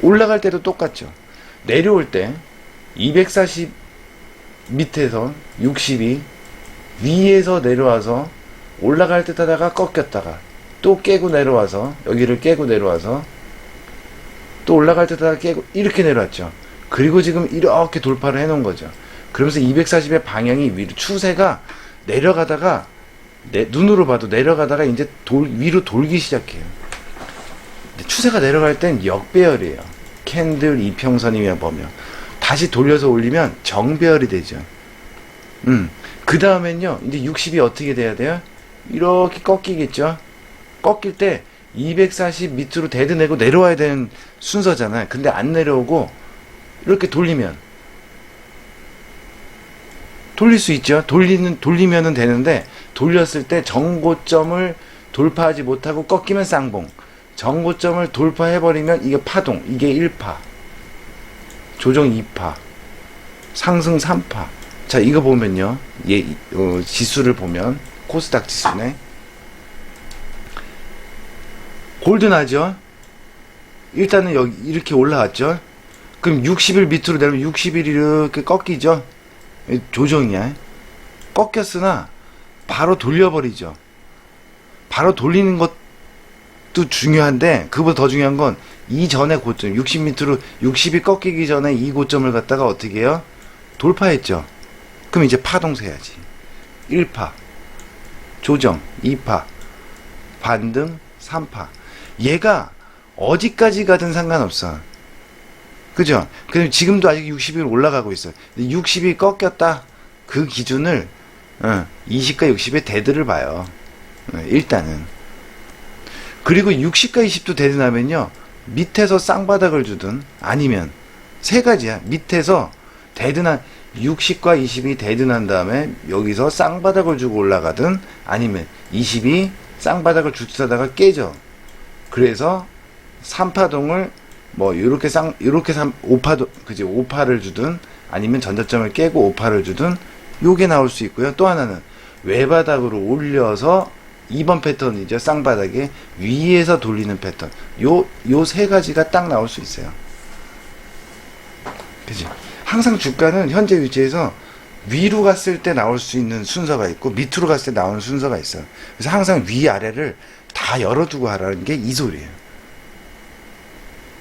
S1: 올라갈 때도 똑같죠. 내려올 때 240 밑에서 62 위에서 내려와서 올라갈 듯 하다가 꺾였다가 또 깨고 내려와서, 여기를 깨고 내려와서 또 올라갈 듯 하다가 깨고 이렇게 내려왔죠. 그리고 지금 이렇게 돌파를 해놓은 거죠. 그러면서 240의 방향이 위로, 추세가 내려가다가, 눈으로 봐도 내려가다가 이제 위로 돌기 시작해요. 추세가 내려갈 땐 역배열이에요. 캔들 이평선이며 보면 다시 돌려서 올리면 정배열이 되죠. 그 다음엔요, 이제 60이 어떻게 돼야 돼요? 이렇게 꺾이겠죠. 꺾일 때 240 밑으로 데드내고 내려와야 되는 순서잖아요. 근데 안 내려오고 이렇게 돌리면, 돌릴 수 있죠. 돌리면은 되는데, 돌렸을 때 정고점을 돌파하지 못하고 꺾이면 쌍봉. 정고점을 돌파해버리면 이게 파동. 이게 1파. 조정 2파. 상승 3파. 자, 이거 보면요. 지수를 보면, 코스닥 지수네. 골든하죠? 일단은 여기 이렇게 올라왔죠? 그럼 60일 밑으로 내려면 60일이 이렇게 꺾이죠? 조정이야. 꺾였으나, 바로 돌려버리죠. 바로 돌리는 것도 중요한데, 그보다 더 중요한 건, 이전의 고점, 60m로, 60이 꺾이기 전에 이 고점을 갖다가 어떻게 해요? 돌파했죠? 그럼 이제 파동 세야지. 1파, 조정, 2파, 반등, 3파. 얘가 어디까지 가든 상관없어. 그죠? 그럼 지금도 아직 60일 올라가고 있어. 60이 꺾였다. 그 기준을 20과 60의 데드를 봐요. 일단은. 그리고 60과 20도 데드나면요. 밑에서 쌍바닥을 주든 아니면 세 가지야. 밑에서 데드난 60과 20이 데드난 다음에 여기서 쌍바닥을 주고 올라가든 아니면 20이 쌍바닥을 주다가 깨져. 그래서 3파동을 뭐 요렇게 5파도 그지 5파를 주든 아니면 전저점을 깨고 5파를 주든 요게 나올 수 있고요. 또 하나는 외바닥으로 올려서 2번 패턴이죠. 쌍바닥에 위에서 돌리는 패턴. 요 세 가지가 딱 나올 수 있어요. 그지? 항상 주가는 현재 위치에서 위로 갔을 때 나올 수 있는 순서가 있고 밑으로 갔을 때 나오는 순서가 있어요. 그래서 항상 위아래를 다 열어두고 하라는 게 이 소리예요.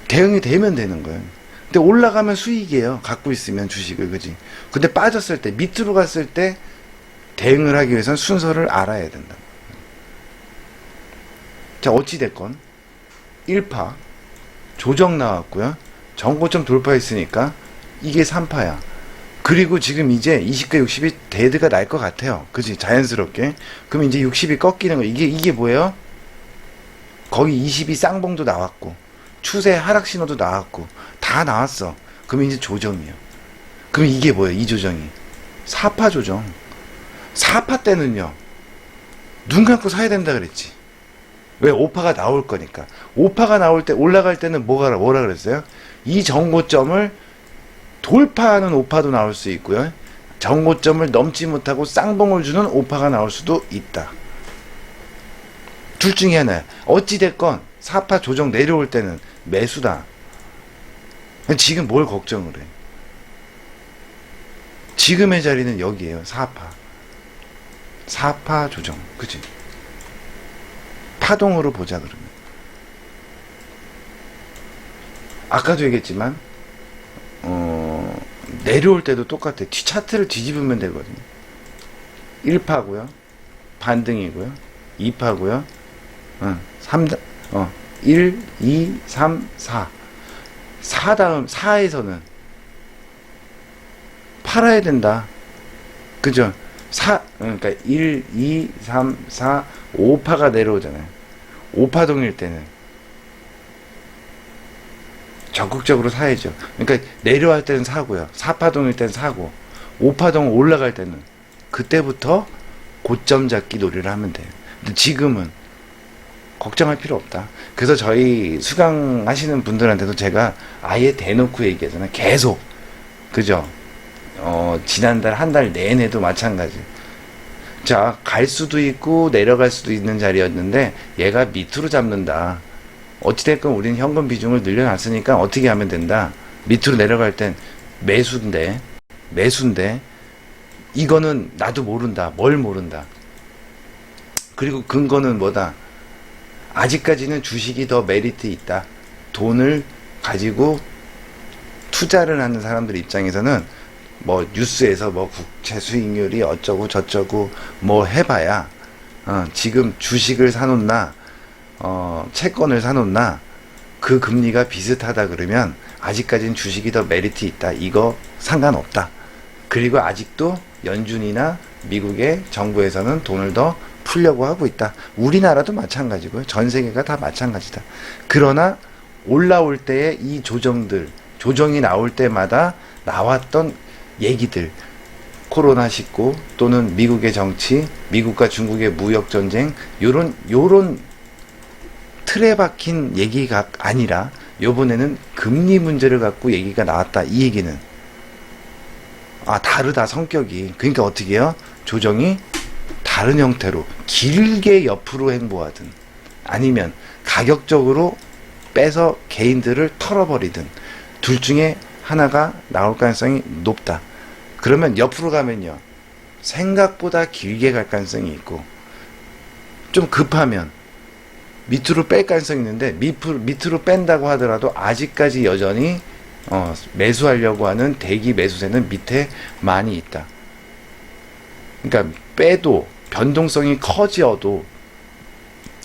S1: 대응이 되면 되는 거예요. 근데 올라가면 수익이에요. 갖고 있으면 주식을, 그지? 근데 빠졌을 때, 밑으로 갔을 때 대응을 하기 위해서는 순서를 알아야 된다. 자, 어찌됐건 1파 조정 나왔고요. 정고점 돌파했으니까 이게 3파야. 그리고 지금 이제 20과 60이 데드가 날 것 같아요. 그지? 자연스럽게. 그럼 이제 60이 꺾이는 거. 이게 뭐예요? 거기 20이 쌍봉도 나왔고 추세 하락 신호도 나왔고 다 나왔어. 그럼 이제 조정이에요. 그럼 이게 뭐예요? 이 조정이 4파 조정. 4파 때는요 눈 감고 사야 된다 그랬지. 왜? 5파가 나올 거니까. 5파가 나올 때 올라갈 때는 뭐라 그랬어요? 이 정고점을 돌파하는 5파도 나올 수 있고요. 정고점을 넘지 못하고 쌍봉을 주는 5파가 나올 수도 있다. 둘 중에 하나야. 어찌됐건 4파 조정 내려올 때는 매수다. 지금 뭘 걱정을 해? 지금의 자리는 여기에요. 4파 조정. 그치? 파동으로 보자 그러면. 아까도 얘기했지만 내려올 때도 똑같아. 차트를 뒤집으면 되거든요. 1파고요. 반등이고요. 2파고요. 1, 2, 3, 4. 4 다음, 4에서는 팔아야 된다. 그죠? 그러니까 1, 2, 3, 4, 5파가 내려오잖아요. 5파동일 때는 적극적으로 사야죠. 그러니까 내려갈 때는 사고요. 4파동일 때는 사고, 5파동 올라갈 때는 그때부터 고점 잡기 놀이를 하면 돼요. 근데 지금은 걱정할 필요 없다. 그래서 저희 수강하시는 분들한테도 제가 아예 대놓고 얘기하잖아요. 계속. 그죠? 지난달 한 달 내내도 마찬가지. 자, 갈 수도 있고 내려갈 수도 있는 자리였는데 얘가 밑으로 잡는다. 어찌됐건 우리는 현금 비중을 늘려놨으니까 어떻게 하면 된다. 밑으로 내려갈 땐 매수인데 이거는 나도 모른다. 뭘 모른다. 그리고 근거는 뭐다. 아직까지는 주식이 더 메리트 있다. 돈을 가지고 투자를 하는 사람들 입장에서는 뭐 뉴스에서 뭐 국채 수익률이 어쩌고 저쩌고 뭐 해봐야 지금 주식을 사놓나 채권을 사놓나 그 금리가 비슷하다 그러면 아직까지는 주식이 더 메리트 있다. 이거 상관없다. 그리고 아직도 연준이나 미국의 정부에서는 돈을 더 풀려고 하고 있다. 우리나라도 마찬가지고요. 전 세계가 다 마찬가지다. 그러나 올라올 때의 이 조정이 나올 때마다 나왔던 얘기들, 코로나19 또는 미국의 정치, 미국과 중국의 무역 전쟁, 요런 틀에 박힌 얘기가 아니라 요번에는 금리 문제를 갖고 얘기가 나왔다. 이 얘기는 다르다 성격이. 그러니까 어떻게 해요? 조정이 다른 형태로 길게 옆으로 행보하든 아니면 가격적으로 빼서 개인들을 털어버리든 둘 중에 하나가 나올 가능성이 높다. 그러면 옆으로 가면요, 생각보다 길게 갈 가능성이 있고, 좀 급하면 밑으로 뺄 가능성이 있는데, 밑으로 뺀다고 하더라도 아직까지 여전히 매수하려고 하는 대기 매수세는 밑에 많이 있다. 그러니까 빼도 변동성이 커져도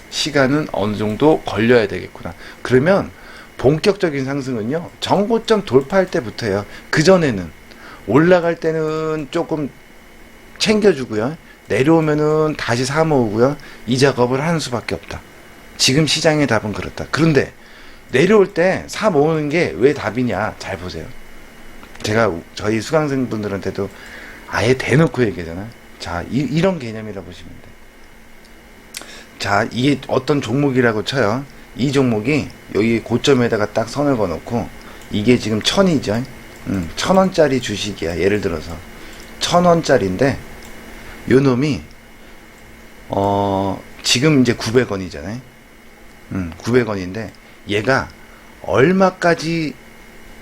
S1: 시간은 어느 정도 걸려야 되겠구나. 그러면 본격적인 상승은요, 정고점 돌파할 때부터예요. 그전에는 올라갈 때는 조금 챙겨주고요, 내려오면은 다시 사 모으고요, 이 작업을 하는 수밖에 없다. 지금 시장의 답은 그렇다. 그런데 내려올 때 사 모으는 게 왜 답이냐, 잘 보세요. 제가 저희 수강생 분들한테도 아예 대놓고 얘기하잖아요. 자, 이런 개념이라 보시면 돼요. 자, 이게 어떤 종목이라고 쳐요. 이 종목이 여기 고점에다가 딱 선을 그어놓고, 이게 지금 1000이죠. 1000원짜리 주식이야. 예를 들어서 1000원짜리인데 요 놈이 지금 이제 900원이잖아요. 900원인데 얘가 얼마까지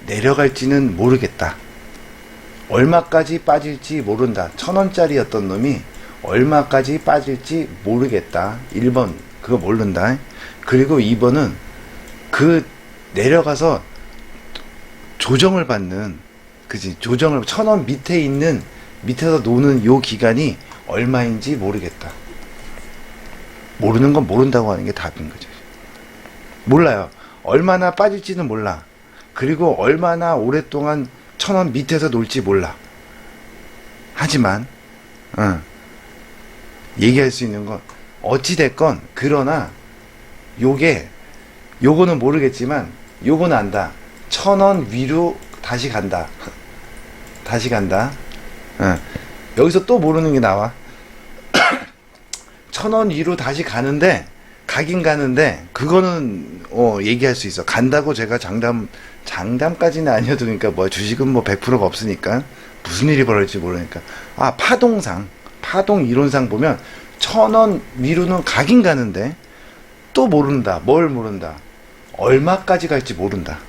S1: 내려갈지는 모르겠다. 얼마까지 빠질지 모른다. 1000원짜리였던 놈이 얼마까지 빠질지 모르겠다. 1번 그거 모른다. 그리고 2번은 그 내려가서 조정을 받는, 그지? 조정을 1000원 밑에 있는, 밑에서 노는 요 기간이 얼마인지 모르겠다. 모르는 건 모른다고 하는 게 답인 거죠. 몰라요. 얼마나 빠질지는 몰라. 그리고 얼마나 오랫동안 1000원 밑에서 놀지 몰라. 하지만 얘기할 수 있는 건 어찌됐건, 그러나 요거는 모르겠지만 요거는 안다. 1000원 위로 다시 간다. 다시 간다. 여기서 또 모르는 게 나와. 1000원 위로 다시 가긴 가는데, 그거는 얘기할 수 있어. 간다고 제가 장담까지는 아니어도, 그러니까 뭐 주식은 뭐 100%가 없으니까 무슨 일이 벌어질지 모르니까. 파동 이론상 보면 1000원 위로는 가긴 가는데 또 모른다. 뭘 모른다? 얼마까지 갈지 모른다.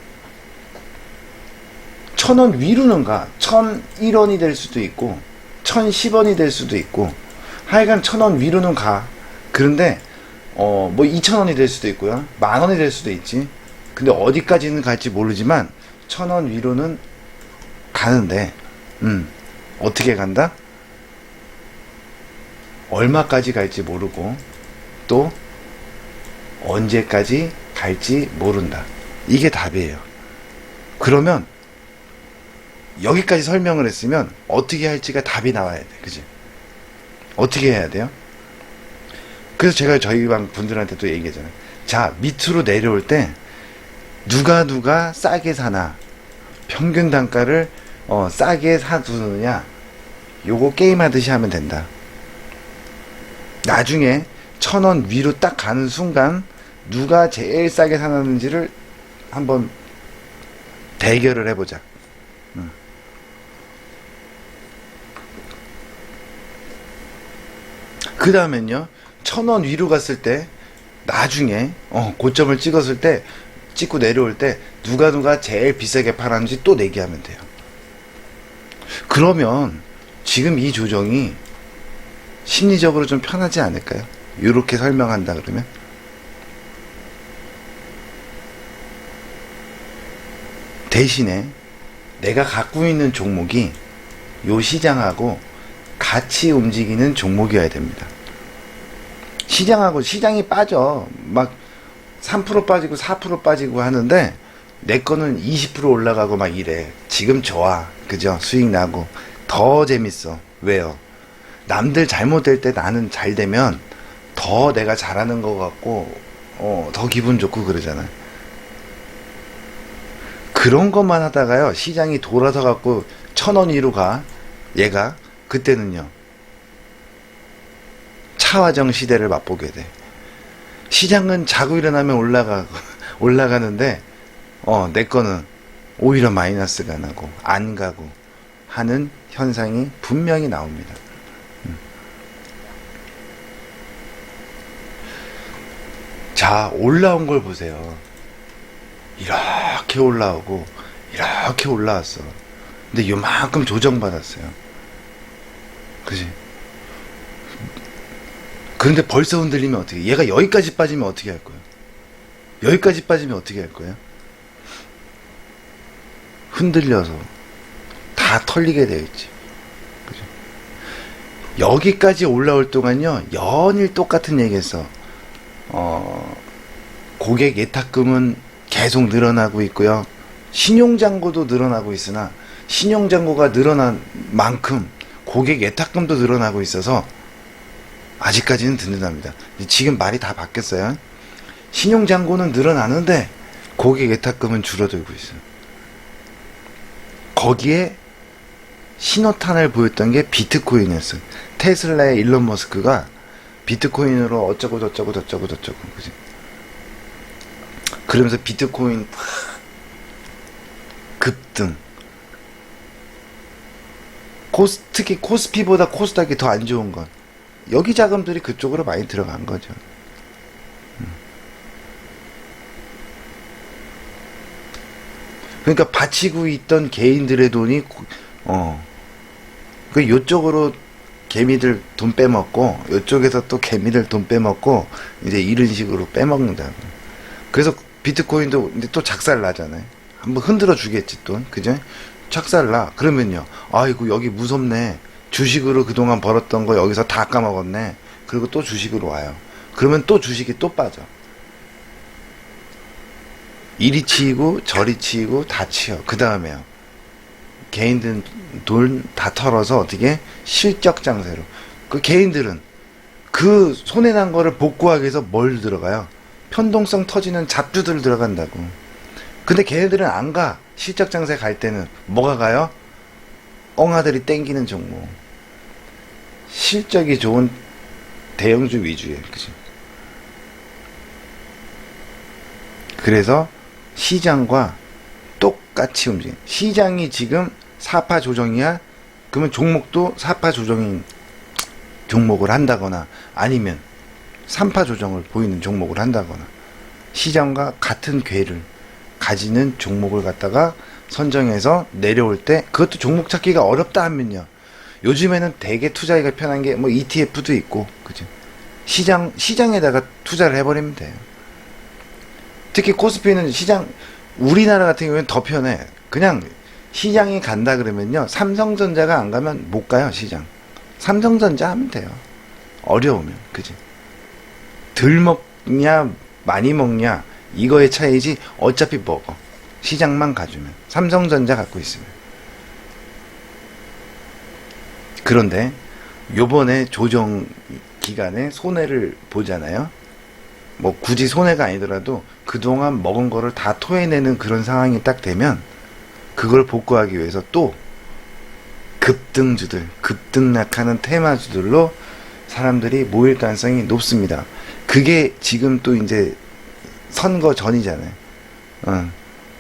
S1: 1000원 위로는 가. 1001원이 될 수도 있고 1010원이 될 수도 있고, 하여간 1000원 위로는 가. 그런데 뭐 2000원이 될 수도 있고요, 10,000원이 될 수도 있지. 근데 어디까지는 갈지 모르지만 1000원 위로는 가는데, 어떻게 간다? 얼마까지 갈지 모르고 또 언제까지 갈지 모른다. 이게 답이에요. 그러면 여기까지 설명을 했으면 어떻게 할지가 답이 나와야 돼. 그지? 어떻게 해야 돼요? 그래서 제가 저희 방 분들한테도 얘기하잖아요. 자, 밑으로 내려올 때 누가 싸게 사나, 평균 단가를 싸게 사두느냐, 요거 게임하듯이 하면 된다. 나중에 1000원 위로 딱 가는 순간 누가 제일 싸게 사놨는지를 한번 대결을 해보자. 그 다음엔요, 1000원 위로 갔을 때, 나중에 고점을 찍었을 때, 찍고 내려올 때 누가 제일 비싸게 팔았는지 또 내기하면 돼요. 그러면 지금 이 조정이 심리적으로 좀 편하지 않을까요? 이렇게 설명한다 그러면. 대신에 내가 갖고 있는 종목이 요 시장하고 같이 움직이는 종목이어야 됩니다. 시장이 빠져. 막 3% 빠지고 4% 빠지고 하는데 내 거는 20% 올라가고 막 이래. 지금 좋아. 그죠? 수익 나고. 더 재밌어. 왜요? 남들 잘못될 때 나는 잘 되면 더 내가 잘하는 것 같고 더 기분 좋고 그러잖아요. 그런 것만 하다가요, 시장이 돌아서 갖고 1000원 위로 가. 얘가 그때는요, 차화정 시대를 맛보게 돼. 시장은 자고 일어나면 올라가는데, 내 거는 오히려 마이너스가 나고, 안 가고 하는 현상이 분명히 나옵니다. 자, 올라온 걸 보세요. 이렇게 올라오고, 이렇게 올라왔어. 근데 요만큼 조정받았어요. 그지? 그런데 벌써 흔들리면 어떻게, 얘가 여기까지 빠지면 어떻게 할 거예요? 여기까지 빠지면 어떻게 할 거예요? 흔들려서 다 털리게 되어 있지. 그죠? 여기까지 올라올 동안요, 연일 똑같은 얘기 했어. 고객 예탁금은 계속 늘어나고 있고요. 신용잔고도 늘어나고 있으나, 신용잔고가 늘어난 만큼 고객 예탁금도 늘어나고 있어서 아직까지는 든든합니다. 지금 말이 다 바뀌었어요. 신용잔고는 늘어나는데 고객 예탁금은 줄어들고 있어요. 거기에 신호탄을 보였던 게 비트코인이었어요. 테슬라의 일론 머스크가 비트코인으로 어쩌고 저쩌고 그지? 그러면서 비트코인 급등. 특히 코스피보다 코스닥이 더 안 좋은 건 여기 자금들이 그쪽으로 많이 들어간 거죠. 그러니까 받치고 있던 개인들의 돈이 그 요쪽으로 개미들 돈 빼먹고 요쪽에서 또 개미들 돈 빼먹고 이제 이런 식으로 빼먹는다. 그래서 비트코인도 이제 또 작살 나잖아요. 한번 흔들어 주겠지 또, 그죠? 작살 나. 그러면요, 아이고 여기 무섭네. 주식으로 그동안 벌었던 거 여기서 다 까먹었네. 그리고 또 주식으로 와요. 그러면 또 주식이 또 빠져. 이리 치이고 저리 치이고 다 치여. 그 다음에요, 개인들 돈 다 털어서 어떻게 실적 장세로. 그 개인들은 그 손해난 거를 복구하기 위해서 뭘 들어가요? 편동성 터지는 잡주들 들어간다고. 근데 걔네들은 안 가. 실적 장세 갈 때는 뭐가 가요? 엉아들이 땡기는 종목. 실적이 좋은 대형주 위주예요. 그죠? 그래서 시장과 똑같이 움직여. 시장이 지금 4파 조정이야? 그러면 종목도 4파 조정인 종목을 한다거나 아니면 3파 조정을 보이는 종목을 한다거나 시장과 같은 궤를 가지는 종목을 갖다가 선정해서 내려올 때, 그것도 종목 찾기가 어렵다 하면요, 요즘에는 되게 투자하기가 편한 게 뭐 ETF도 있고, 그죠? 시장에다가 투자를 해버리면 돼요. 특히 코스피는 우리나라 같은 경우에는 더 편해. 그냥 시장이 간다 그러면요, 삼성전자가 안 가면 못 가요. 시장 삼성전자 하면 돼요. 어려우면. 그지? 덜 먹냐 많이 먹냐 이거의 차이지, 어차피 먹어. 시장만 가주면. 삼성전자 갖고 있으면. 그런데 요번에 조정 기간에 손해를 보잖아요. 뭐 굳이 손해가 아니더라도 그동안 먹은 거를 다 토해내는 그런 상황이 딱 되면 그걸 복구하기 위해서 또 급등주들, 급등락하는 테마주들로 사람들이 모일 가능성이 높습니다. 그게 지금 또 이제 선거 전이잖아요.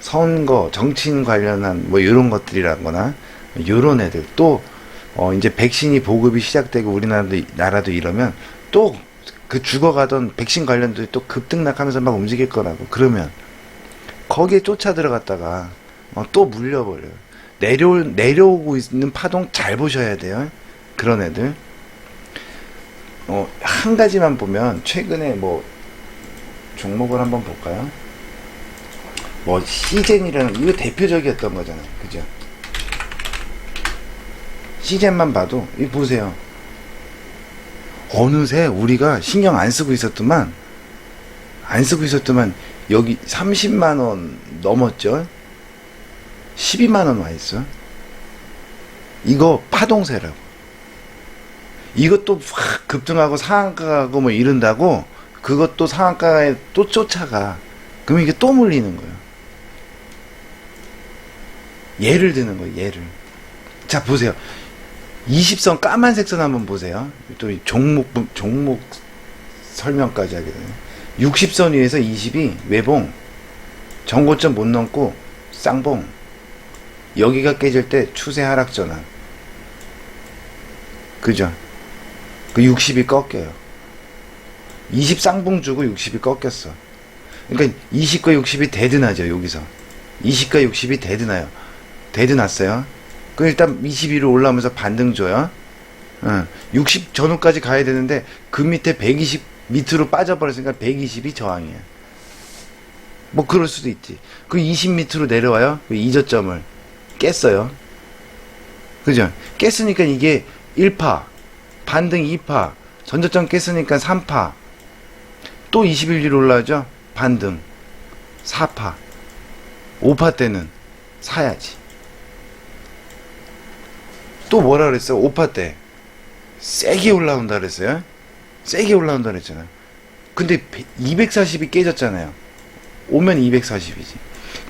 S1: 선거, 정치인 관련한 뭐 이런 것들이라거나 요런 애들 또 이제 백신이 보급이 시작되고 우리나라도 이러면 또 그 죽어가던 백신 관련들이 또 급등락하면서 막 움직일 거라고. 그러면 거기에 쫓아 들어갔다가 또 물려버려요. 내려오고 있는 파동 잘 보셔야 돼요. 그런 애들. 한 가지만 보면 최근에 뭐 종목을 한번 볼까요? 뭐 시젠이라는, 이거 대표적이었던 거잖아요. 그죠? 시젠만 봐도 이거 보세요. 어느새 우리가 신경 안 쓰고 있었더만 여기 30만원 넘었죠? 12만원 와 있어. 이거 파동세라고. 이것도 확 급등하고 상한가 가고 뭐 이런다고, 그것도 상한가에 또 쫓아가. 그럼 이게 또 물리는 거예요. 예를 드는 거예요. 예를. 자, 보세요. 20선 까만색 선 한번 보세요. 또 종목 설명까지 하게 되네. 60선 위에서 20이 외봉, 전고점 못 넘고 쌍봉. 여기가 깨질 때 추세 하락 전환. 그죠? 그 60이 꺾여요. 20 쌍봉 주고 60이 꺾였어. 그러니까 20과 60이 대드나죠, 여기서. 20과 60이 대드나요. 대드났어요. 그럼 일단 22로 올라오면서 반등 줘요. 60 전후까지 가야 되는데 그 밑에 120 밑으로 빠져버렸으니까 120이 저항이야. 뭐 그럴 수도 있지. 그 20 밑으로 내려와요. 그 이저점을 깼어요. 그죠? 깼으니까 이게 1파, 반등 2파, 전저점 깼으니까 3파, 또 21위로 올라오죠? 반등 4파, 5파 때는 사야지. 또 뭐라 그랬어요? 5파 때 세게 올라온다 그랬어요. 세게 올라온다 그랬잖아요. 근데 240이 깨졌잖아요. 오면 240이지.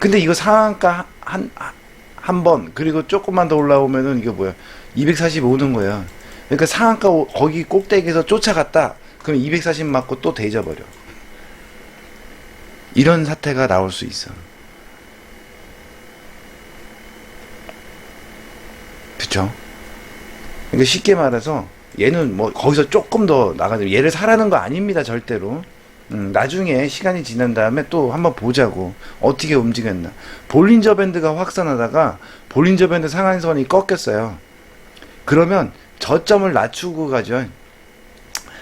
S1: 근데 이거 상한가 한 번, 그리고 조금만 더 올라오면은 이게 뭐야? 240 오는 거야. 그러니까 상한가 거기 꼭대기에서 쫓아갔다. 그럼 240 맞고 또 대져버려. 이런 사태가 나올 수 있어. 그쵸? 그러니까 쉽게 말해서 얘는 뭐 거기서 조금 더 나가죠. 얘를 사라는 거 아닙니다, 절대로. 나중에 시간이 지난 다음에 또 한번 보자고. 어떻게 움직였나. 볼린저 밴드가 확산하다가 볼린저 밴드 상한선이 꺾였어요. 그러면 저점을 낮추고 가죠.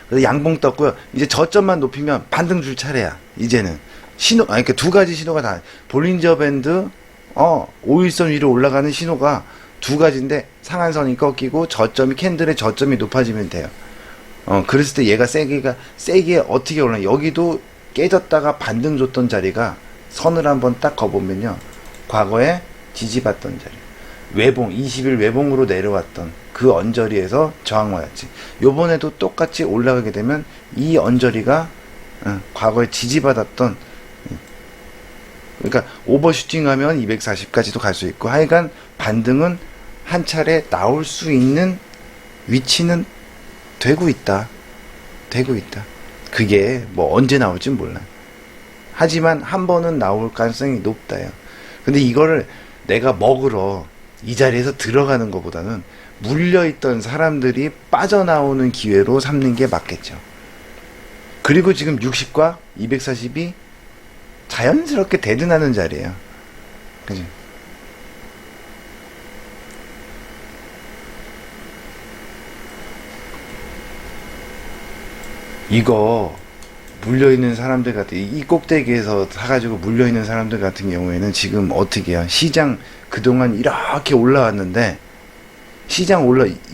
S1: 그래서 양봉 떴고요. 이제 저점만 높이면 반등 줄 차례야. 이제는 그러니까 두 가지 신호가 다 볼린저 밴드 5일선 위로 올라가는 신호가 두 가지인데 상한선이 꺾이고 저점이 캔들의 저점이 높아지면 돼요. 그랬을 때 얘가 세게 어떻게 올라가. 여기도 깨졌다가 반등 줬던 자리가 선을 한번 딱 거보면요. 과거에 지지받던 자리. 외봉, 20일 외봉으로 내려왔던 그 언저리에서 저항 와야지. 요번에도 똑같이 올라가게 되면 이 언저리가 과거에 지지받았던, 그러니까 오버슈팅 하면 240까지도 갈 수 있고, 하여간 반등은 한 차례 나올 수 있는 위치는 되고 있다. 그게 뭐 언제 나올진 몰라. 하지만 한 번은 나올 가능성이 높다요. 근데 이거를 내가 먹으러 이 자리에서 들어가는 것보다는 물려있던 사람들이 빠져나오는 기회로 삼는 게 맞겠죠. 그리고 지금 60과 240이 자연스럽게 대등하는 자리예요. 그죠? 이거 물려있는 사람들 같은, 이 꼭대기에서 사가지고 물려있는 사람들 같은 경우에는 지금 어떻게 해요? 시장 그동안 이렇게 올라왔는데, 시장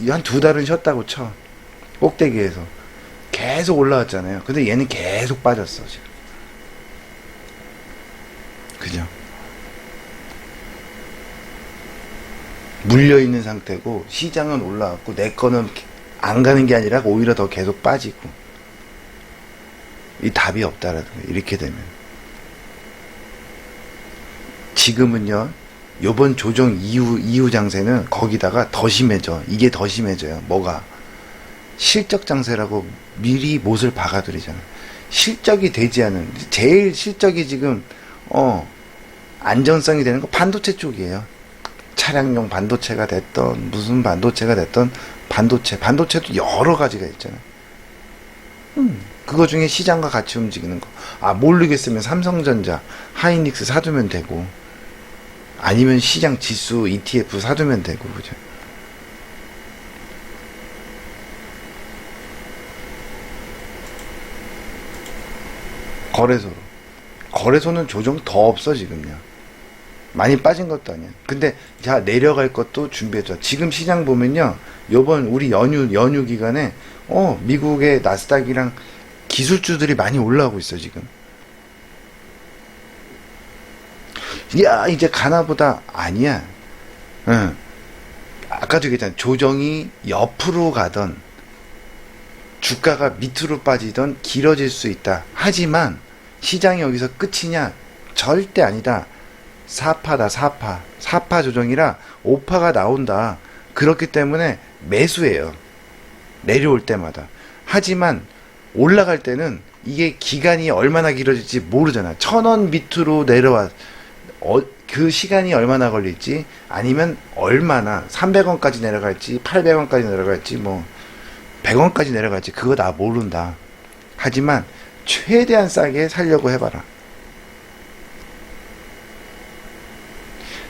S1: 한 두 달은 쉬었다고 쳐. 꼭대기에서 계속 올라왔잖아요. 근데 얘는 계속 빠졌어 지금. 그죠? 물려있는 상태고 시장은 올라왔고 내 거는 안 가는 게 아니라 오히려 더 계속 빠지고. 이 답이 없다라는 거예요. 이렇게 되면. 지금은요, 요번 조정 이후 장세는 거기다가 더 심해져. 이게 더 심해져요. 뭐가? 실적 장세라고 미리 못을 박아드리잖아. 실적이 되지 않은, 제일 실적이 지금, 안전성이 되는 거 반도체 쪽이에요. 차량용 반도체가 됐던, 무슨 반도체가 됐던, 반도체도 여러 가지가 있잖아. 그거 중에 시장과 같이 움직이는 거. 모르겠으면 삼성전자, 하이닉스 사두면 되고, 아니면 시장 지수 ETF 사두면 되고, 그죠? 거래소는 조정 더 없어, 지금요. 많이 빠진 것도 아니야. 근데, 자, 내려갈 것도 준비해줘. 지금 시장 보면요, 요번 우리 연휴 기간에, 미국의 나스닥이랑 기술주들이 많이 올라오고 있어, 지금. 야, 이제 가나보다. 아니야. 아까도 얘기했잖아. 조정이 옆으로 가던, 주가가 밑으로 빠지던 길어질 수 있다. 하지만, 시장이 여기서 끝이냐? 절대 아니다. 4파다, 4파. 4파 조정이라 5파가 나온다. 그렇기 때문에 매수해요. 내려올 때마다. 하지만 올라갈 때는 이게 기간이 얼마나 길어질지 모르잖아. 1,000원 밑으로 내려와 그 시간이 얼마나 걸릴지, 아니면 얼마나 300원까지 내려갈지 800원까지 내려갈지 뭐 100원까지 내려갈지 그거 나 모른다. 하지만 최대한 싸게 살려고 해봐라.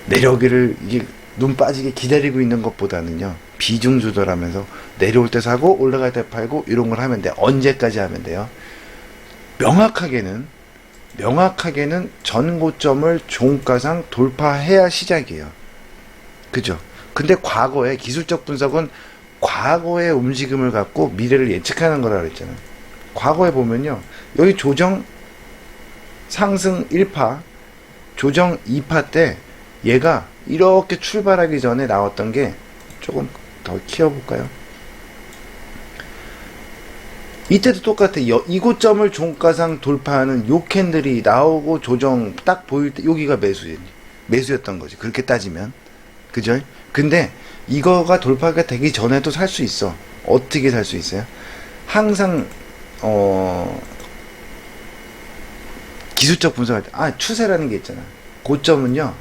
S1: 내려오기를 이게 눈 빠지게 기다리고 있는 것보다는요, 비중 조절하면서 내려올 때 사고 올라갈 때 팔고 이런 걸 하면 돼. 언제까지 하면 돼요? 명확하게는 전고점을 종가상 돌파해야 시작이에요. 그죠? 근데 과거의 기술적 분석은 과거의 움직임을 갖고 미래를 예측하는 거라 그랬잖아요. 과거에 보면요, 여기 조정 상승 1파, 조정 2파 때 얘가 이렇게 출발하기 전에 나왔던 게, 조금 더 키워볼까요? 이때도 똑같아. 이 고점을 종가상 돌파하는 요 캔들이 나오고 조정 딱 보일 때 여기가 매수였던 거지. 그렇게 따지면. 그죠? 근데 이거가 돌파가 되기 전에도 살 수 있어. 어떻게 살 수 있어요? 항상 기술적 분석할 때 추세라는 게 있잖아. 고점은요,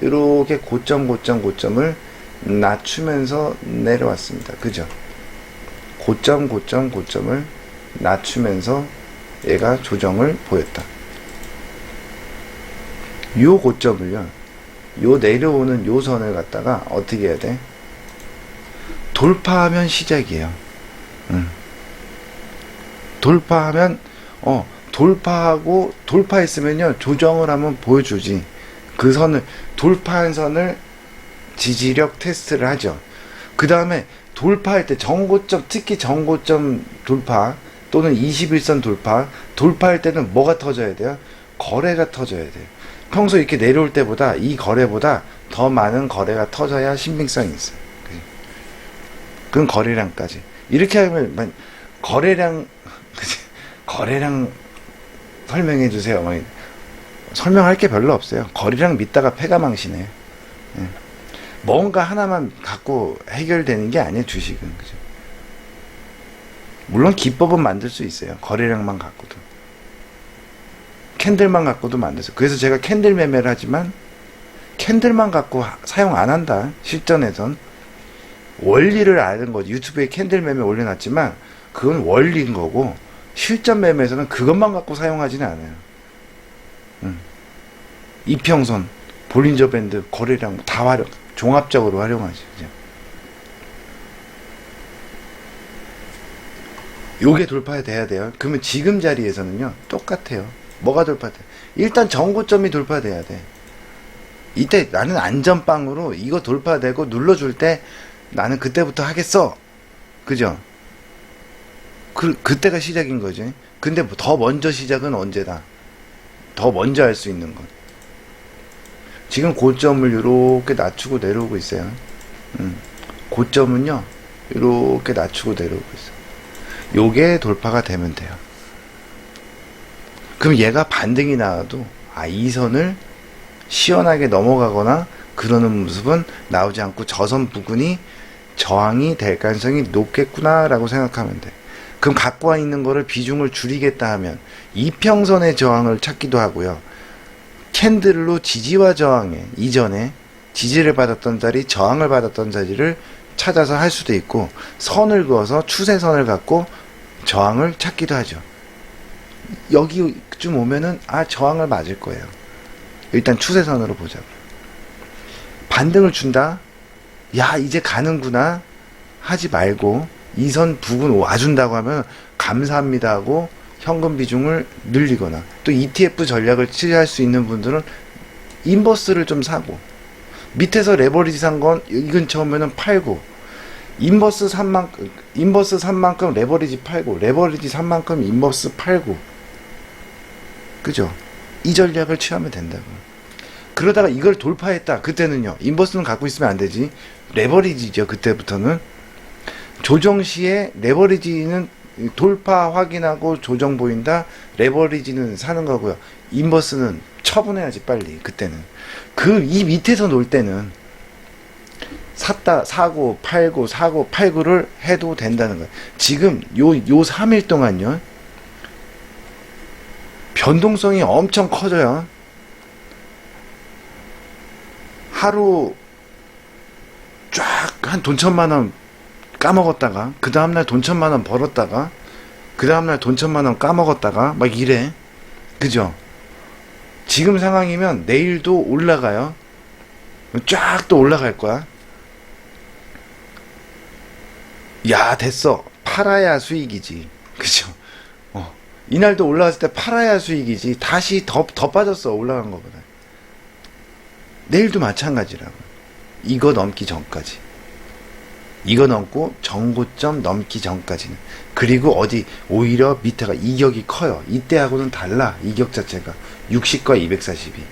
S1: 이렇게 고점을 낮추면서 내려왔습니다. 그죠? 고점을 낮추면서 얘가 조정을 보였다. 요 고점을요, 요 내려오는 요 선을 갖다가 어떻게 해야 돼? 돌파하면 시작이에요. 돌파하면 돌파했으면요, 조정을 한번 보여주지. 그 선을, 돌파한 선을 지지력 테스트를 하죠. 그 다음에 돌파할 때 정고점, 특히 정고점 돌파 또는 21선 돌파할 때는 뭐가 터져야 돼요? 거래가 터져야 돼요. 평소 이렇게 내려올 때보다 이 거래보다 더 많은 거래가 터져야 신빙성이 있어요. 그럼 거래량까지. 이렇게 하면 거래량 설명해 주세요. 설명할 게 별로 없어요. 거래량 믿다가 패가 망신해요. 뭔가 하나만 갖고 해결되는 게 아니에요, 주식은. 그죠? 물론 기법은 만들 수 있어요. 거래량만 갖고도. 캔들만 갖고도 만들 수 있어요. 그래서 제가 캔들 매매를 하지만 캔들만 갖고 사용 안 한다. 실전에선. 원리를 아는 거지. 유튜브에 캔들 매매 올려놨지만 그건 원리인 거고, 실전 매매에서는 그것만 갖고 사용하지는 않아요. 이평선, 볼린저 밴드, 거래량 다 종합적으로 활용하지. 그죠? 요게 돌파돼야 돼요. 그러면 지금 자리에서는요, 똑같아요. 뭐가 돌파돼? 일단 정고점이 돌파돼야 돼. 이때 나는 안전빵으로 이거 돌파되고 눌러줄 때 나는 그때부터 하겠어. 그죠? 그때가 시작인 거지. 근데 더 먼저 시작은 언제다? 더 먼저 할 수 있는 건. 지금 고점을 이렇게 낮추고 내려오고 있어요. 고점은요, 이렇게 낮추고 내려오고 있어요. 요게 돌파가 되면 돼요. 그럼 얘가 반등이 나와도 이 선을 시원하게 넘어가거나 그러는 모습은 나오지 않고 저선 부근이 저항이 될 가능성이 높겠구나 라고 생각하면 돼. 그럼 갖고 와 있는 거를 비중을 줄이겠다 하면 이평선의 저항을 찾기도 하고요. 캔들로 지지와 저항에 이전에 지지를 받았던 자리, 저항을 받았던 자리를 찾아서 할 수도 있고, 선을 그어서 추세선을 갖고 저항을 찾기도 하죠. 여기쯤 오면은 저항을 맞을 거예요. 일단 추세선으로 보자고요. 반등을 준다? 야, 이제 가는구나 하지 말고 이 선 부근 와준다고 하면 감사합니다 하고 현금 비중을 늘리거나, 또 ETF 전략을 취할 수 있는 분들은 인버스를 좀 사고, 밑에서 레버리지 산 건 이 근처 오면은 팔고, 인버스 산 만큼 레버리지 팔고, 레버리지 산 만큼 인버스 팔고. 그죠? 이 전략을 취하면 된다고. 그러다가 이걸 돌파했다. 그때는요, 인버스는 갖고 있으면 안 되지. 레버리지죠. 그때부터는. 조정 시에 레버리지는 돌파 확인하고 조정 보인다. 레버리지는 사는 거고요. 인버스는 처분해야지, 빨리. 그때는. 이 밑에서 놀 때는 사고 팔고 사고 팔고를 해도 된다는 거예요. 지금 요 3일 동안요. 변동성이 엄청 커져요. 하루 쫙 한 돈 1,000만 원 까먹었다가 그 다음날 돈 1,000만 원 벌었다가 그 다음날 돈 1,000만 원 까먹었다가 막 이래. 그죠? 지금 상황이면 내일도 올라가요. 쫙 또 올라갈 거야. 야, 됐어. 팔아야 수익이지. 그죠? 이날도 올라갔을 때 팔아야 수익이지. 다시 더 빠졌어. 올라간 거보다. 내일도 마찬가지라고. 이거 넘기 전까지. 이거 넘고 정고점 넘기 전까지는. 그리고 어디 오히려 밑에가 이격이 커요. 이때하고는 달라. 이격 자체가 60과 242,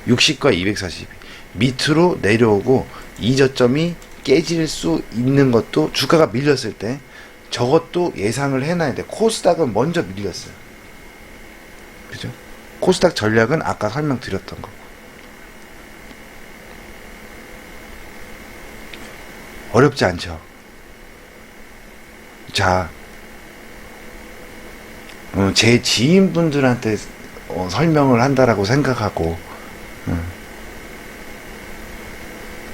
S1: 60과 242 밑으로 내려오고 이 저점이 깨질 수 있는 것도 주가가 밀렸을 때 저것도 예상을 해놔야 돼. 코스닥은 먼저 밀렸어요. 그죠? 코스닥 전략은 아까 설명드렸던 거고. 어렵지 않죠? 자, 제 지인분들한테 설명을 한다라고 생각하고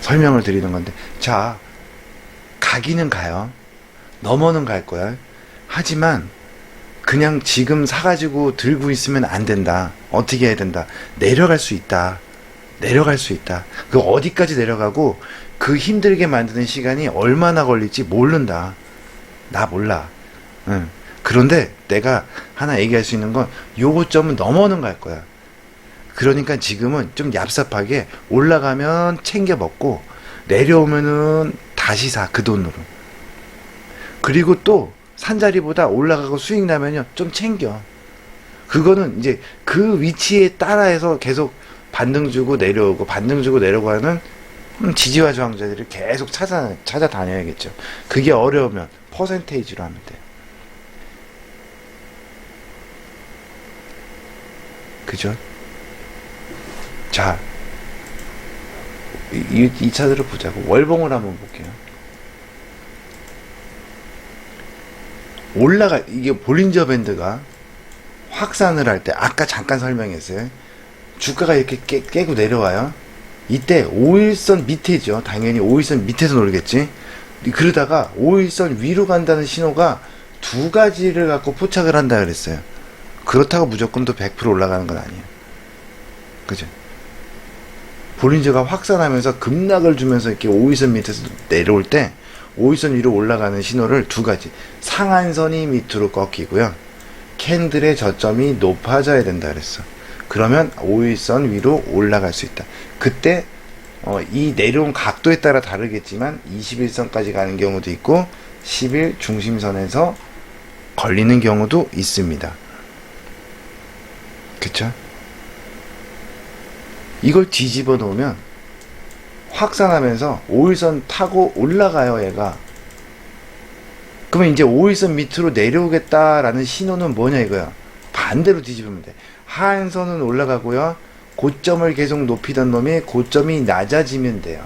S1: 설명을 드리는 건데, 자, 가기는 가요. 넘어는 갈 거야. 하지만 그냥 지금 사가지고 들고 있으면 안 된다. 어떻게 해야 된다. 내려갈 수 있다. 내려갈 수 있다. 그 어디까지 내려가고 그 힘들게 만드는 시간이 얼마나 걸릴지 모른다. 나 몰라. 그런데 내가 하나 얘기할 수 있는 건 요거점은 넘어는 갈 거야. 그러니까 지금은 좀 얍삽하게 올라가면 챙겨 먹고 내려오면은 다시 사. 그 돈으로. 그리고 또 산자리보다 올라가고 수익 나면요 좀 챙겨. 그거는 이제 그 위치에 따라해서 계속 반등 주고 내려오고 반등 주고 내려오고 하는 지지와 저항자들을 계속 찾아다녀야겠죠. 그게 어려우면 퍼센테이지로 하면 돼. 그죠? 자, 이 차들을 보자고. 월봉을 한번 볼게요. 이게 볼린저 밴드가 확산을 할 때, 아까 잠깐 설명했어요. 주가가 이렇게 깨고 내려와요. 이때 5일선 밑에죠. 당연히 5일선 밑에서 놀겠지. 그러다가 5일선 위로 간다는 신호가 두 가지를 갖고 포착을 한다 그랬어요. 그렇다고 무조건 또 100% 올라가는 건 아니에요. 그죠? 볼린저가 확산하면서 급락을 주면서 이렇게 5일선 밑에서 내려올 때 5일선 위로 올라가는 신호를 두 가지. 상한선이 밑으로 꺾이고요. 캔들의 저점이 높아져야 된다 그랬어. 그러면 5일선 위로 올라갈 수 있다. 그때 이 내려온 각도에 따라 다르겠지만 21선까지 가는 경우도 있고 10일 중심선에서 걸리는 경우도 있습니다. 그쵸? 이걸 뒤집어 놓으면 확산하면서 5일선 타고 올라가요, 얘가. 그러면 이제 5일선 밑으로 내려오겠다라는 신호는 뭐냐 이거야. 반대로 뒤집으면 돼. 하한선은 올라가고요. 고점을 계속 높이던 놈이 고점이 낮아지면 돼요.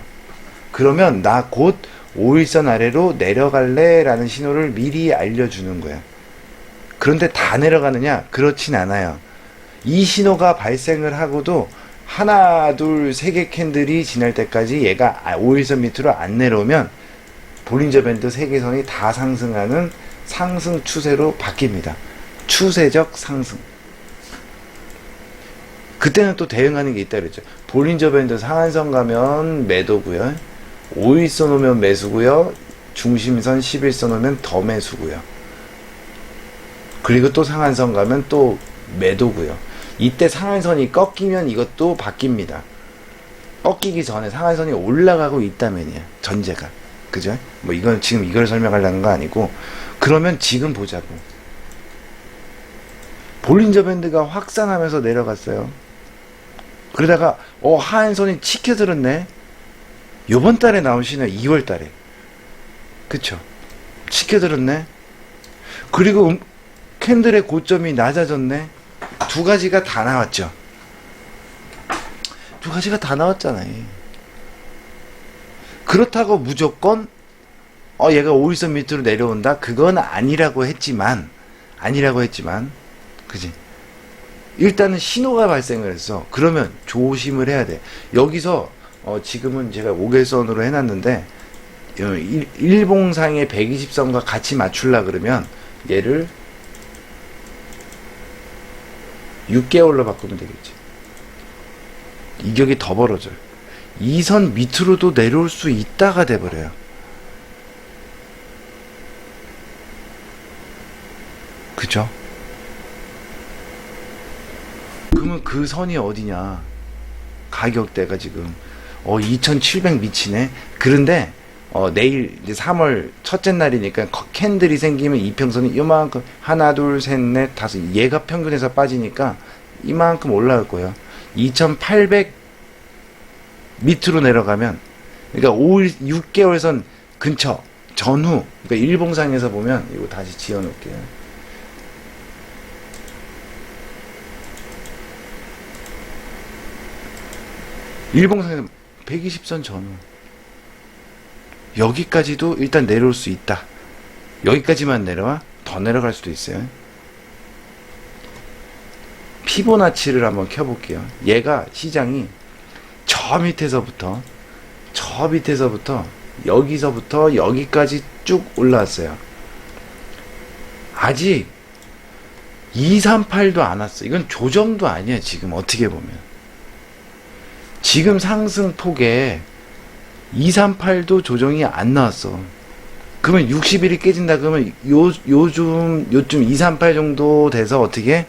S1: 그러면 나 곧 5일선 아래로 내려갈래 라는 신호를 미리 알려주는 거야. 그런데 다 내려가느냐? 그렇진 않아요. 이 신호가 발생을 하고도 하나, 둘, 세 개 캔들이 지날 때까지 얘가 5일선 밑으로 안 내려오면 볼린저 밴드 3개선이 다 상승하는 상승 추세로 바뀝니다. 추세적 상승. 그때는 또 대응하는 게 있다 그랬죠. 볼린저 밴드 상한선 가면 매도고요. 5일선 오면 매수고요. 중심선 11선 오면 더 매수고요. 그리고 또 상한선 가면 또 매도고요. 이때 상한선이 꺾이면 이것도 바뀝니다. 꺾이기 전에 상한선이 올라가고 있다면이야. 전제가. 그죠? 뭐 이건 지금 이걸 설명하려는 거 아니고, 그러면 지금 보자고. 볼린저 밴드가 확산하면서 내려갔어요. 그러다가 하한선이 치켜들었네. 요번 달에 나온 신호 2월 달에. 그쵸? 치켜들었네. 그리고 캔들의 고점이 낮아졌네. 두 가지가 다 나왔죠. 두 가지가 다 나왔잖아요. 그렇다고 무조건 얘가 5일선 밑으로 내려온다? 그건 아니라고 했지만, 그지? 일단은 신호가 발생을 했어. 그러면 조심을 해야 돼. 여기서, 지금은 제가 5개선으로 해놨는데, 일봉상의 120선과 같이 맞추려 그러면, 얘를 6개월로 바꾸면 되겠지. 이격이 더 벌어져요. 이 선 밑으로도 내려올 수 있다가 돼버려요. 그죠? 그러면 그 선이 어디냐? 가격대가 지금 2700 미치네. 그런데 내일 이제 3월 첫째 날이니까 캔들이 생기면 이평선이 요만큼 하나 둘 셋 넷 다섯 얘가 평균에서 빠지니까 이만큼 올라갈 거예요. 2800 밑으로 내려가면 그러니까 5일 6개월 선 근처 전후 그러니까 일봉상에서 보면 이거 다시 지어 놓을게요. 일봉상에서 120선 전후 여기까지도 일단 내려올 수 있다. 여기까지만 내려와 더 내려갈 수도 있어요. 피보나치를 한번 켜볼게요. 얘가 시장이 저 밑에서부터 여기서부터 여기까지 쭉 올라왔어요. 아직 238도 안 왔어. 이건 조정도 아니야. 지금 어떻게 보면 지금 상승폭에 238도 조정이 안 나왔어. 그러면 60일이 깨진다 그러면 요즘 238 정도 돼서 어떻게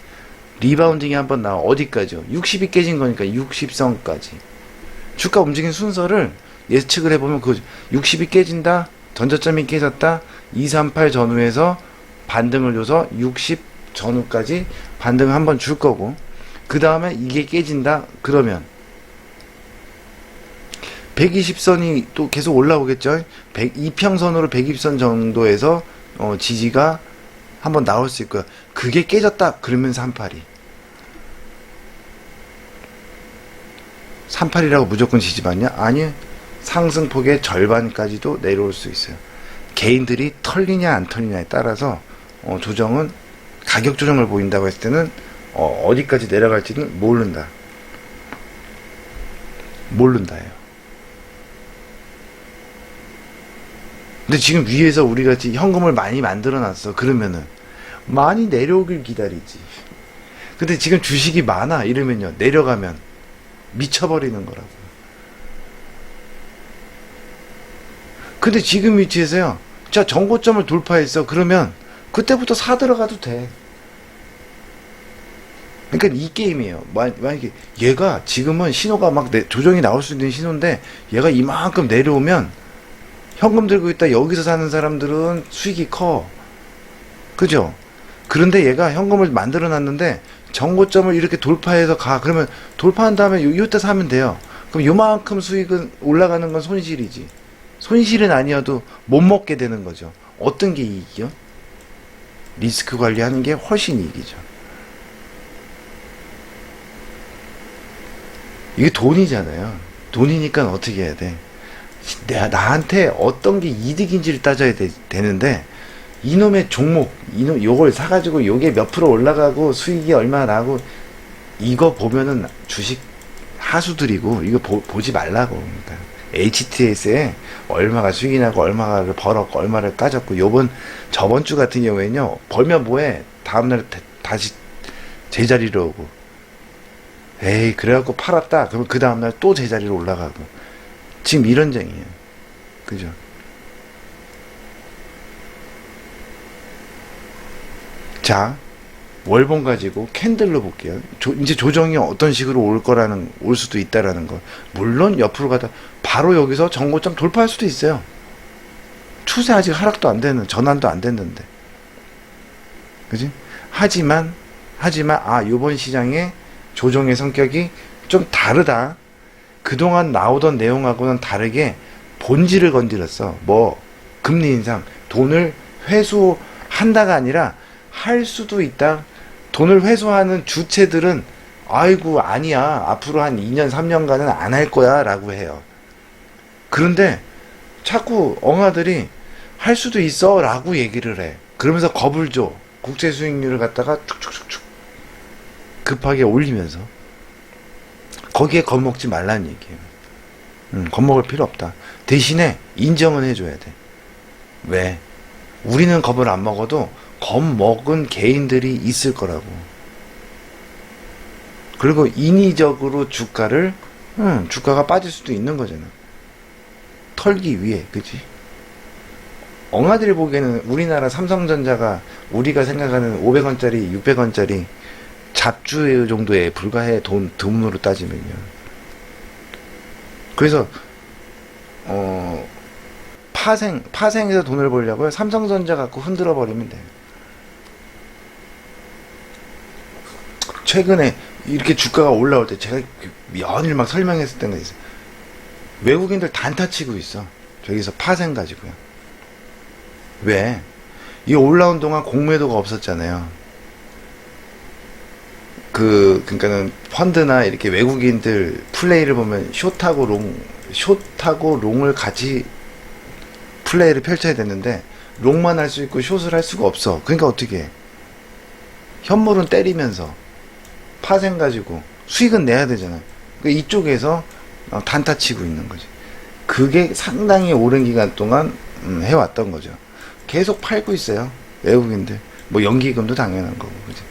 S1: 리바운딩이 한번 나와. 어디까지요? 60이 깨진 거니까 60선까지 주가 움직인 순서를 예측을 해보면 그 60이 깨진다, 전저점이 깨졌다, 238 전후에서 반등을 줘서 60 전후까지 반등을 한번 줄 거고, 그 다음에 이게 깨진다 그러면 120선이 또 계속 올라오겠죠. 2평선으로 120선 정도에서 지지가 한번 나올 수 있고요. 그게 깨졌다 그러면 38이라고 무조건 지지 받냐? 아니, 상승폭의 절반까지도 내려올 수 있어요. 개인들이 털리냐 안 털리냐에 따라서 조정은 가격 조정을 보인다고 했을 때는 어디까지 내려갈지는 모른다예요. 근데 지금 위에서 우리가 현금을 많이 만들어 놨어. 그러면은 많이 내려오길 기다리지. 근데 지금 주식이 많아 이러면요, 내려가면 미쳐버리는 거라고. 근데 지금 위치에서요, 자 정고점을 돌파했어. 그러면 그때부터 사 들어가도 돼. 그러니까 이 게임이에요. 만약에 얘가 지금은 신호가 막 조정이 나올 수 있는 신호인데 얘가 이만큼 내려오면 현금 들고 있다 여기서 사는 사람들은 수익이 커. 그죠? 그런데 얘가 현금을 만들어 놨는데 정고점을 이렇게 돌파해서 가. 그러면 돌파한 다음에 요때 사면 돼요. 그럼 요만큼 수익은 올라가는 건 손실이지. 손실은 아니어도 못 먹게 되는 거죠. 어떤 게 이익이요? 리스크 관리하는 게 훨씬 이익이죠. 이게 돈이잖아요. 돈이니까 어떻게 해야 돼? 나한테 어떤 게 이득인지를 따져야 되는데, 이놈의 종목, 요걸 사가지고 요게 몇 프로 올라가고 수익이 얼마 나고, 이거 보면은 주식 하수들이고, 이거 보지 말라고. 그러니까 HTS에 얼마가 수익이 나고, 얼마를 벌었고, 얼마를 까졌고, 저번 주 같은 경우에는요, 벌면 뭐해? 다음날 다시 제자리로 오고, 에이, 그래갖고 팔았다. 그러면 그 다음날 또 제자리로 올라가고, 지금 이런 쟁이에요. 그죠? 자, 월봉 가지고 캔들로 볼게요. 이제 조정이 어떤 식으로 올 수도 있다라는 거. 물론 옆으로 가다 바로 여기서 정고점 돌파할 수도 있어요. 추세 아직 하락도 안 되는, 전환도 안 됐는데. 그지? 하지만, 요번 시장의 조정의 성격이 좀 다르다. 그동안 나오던 내용하고는 다르게 본질을 건드렸어. 금리 인상, 돈을 회수한다가 아니라 할 수도 있다. 돈을 회수하는 주체들은 아이고 아니야, 앞으로 한 2년 3년간은 안 할 거야 라고 해요. 그런데 자꾸 엉아들이 할 수도 있어 라고 얘기를 해. 그러면서 겁을 줘. 국채 수익률을 갖다가 축축축축 급하게 올리면서. 거기에 겁먹지 말라는 얘기예요. 겁먹을 필요 없다. 대신에 인정은 해줘야 돼. 왜? 우리는 겁을 안 먹어도 겁먹은 개인들이 있을 거라고. 그리고 인위적으로 주가가 빠질 수도 있는 거잖아. 털기 위해, 그치? 엉아들이 보기에는 우리나라 삼성전자가 우리가 생각하는 500원짜리, 600원짜리 잡주 정도에 불과해, 돈으로 따지면요. 그래서, 파생에서 돈을 벌려고요. 삼성전자 갖고 흔들어 버리면 돼요. 최근에 이렇게 주가가 올라올 때 제가 연일 막 설명했을 때가 있어요. 외국인들 단타 치고 있어. 저기서 파생 가지고요. 왜? 이 올라온 동안 공매도가 없었잖아요. 그러니까는 펀드나 이렇게 외국인들 플레이를 보면 숏하고 롱을 같이 플레이를 펼쳐야 되는데 롱만 할 수 있고 숏을 할 수가 없어. 그러니까 어떻게 해? 현물은 때리면서 파생 가지고 수익은 내야 되잖아. 그러니까 이쪽에서 단타 치고 있는 거지. 그게 상당히 오랜 기간 동안 해왔던 거죠. 계속 팔고 있어요. 외국인들. 뭐 연기금도 당연한 거고, 그지?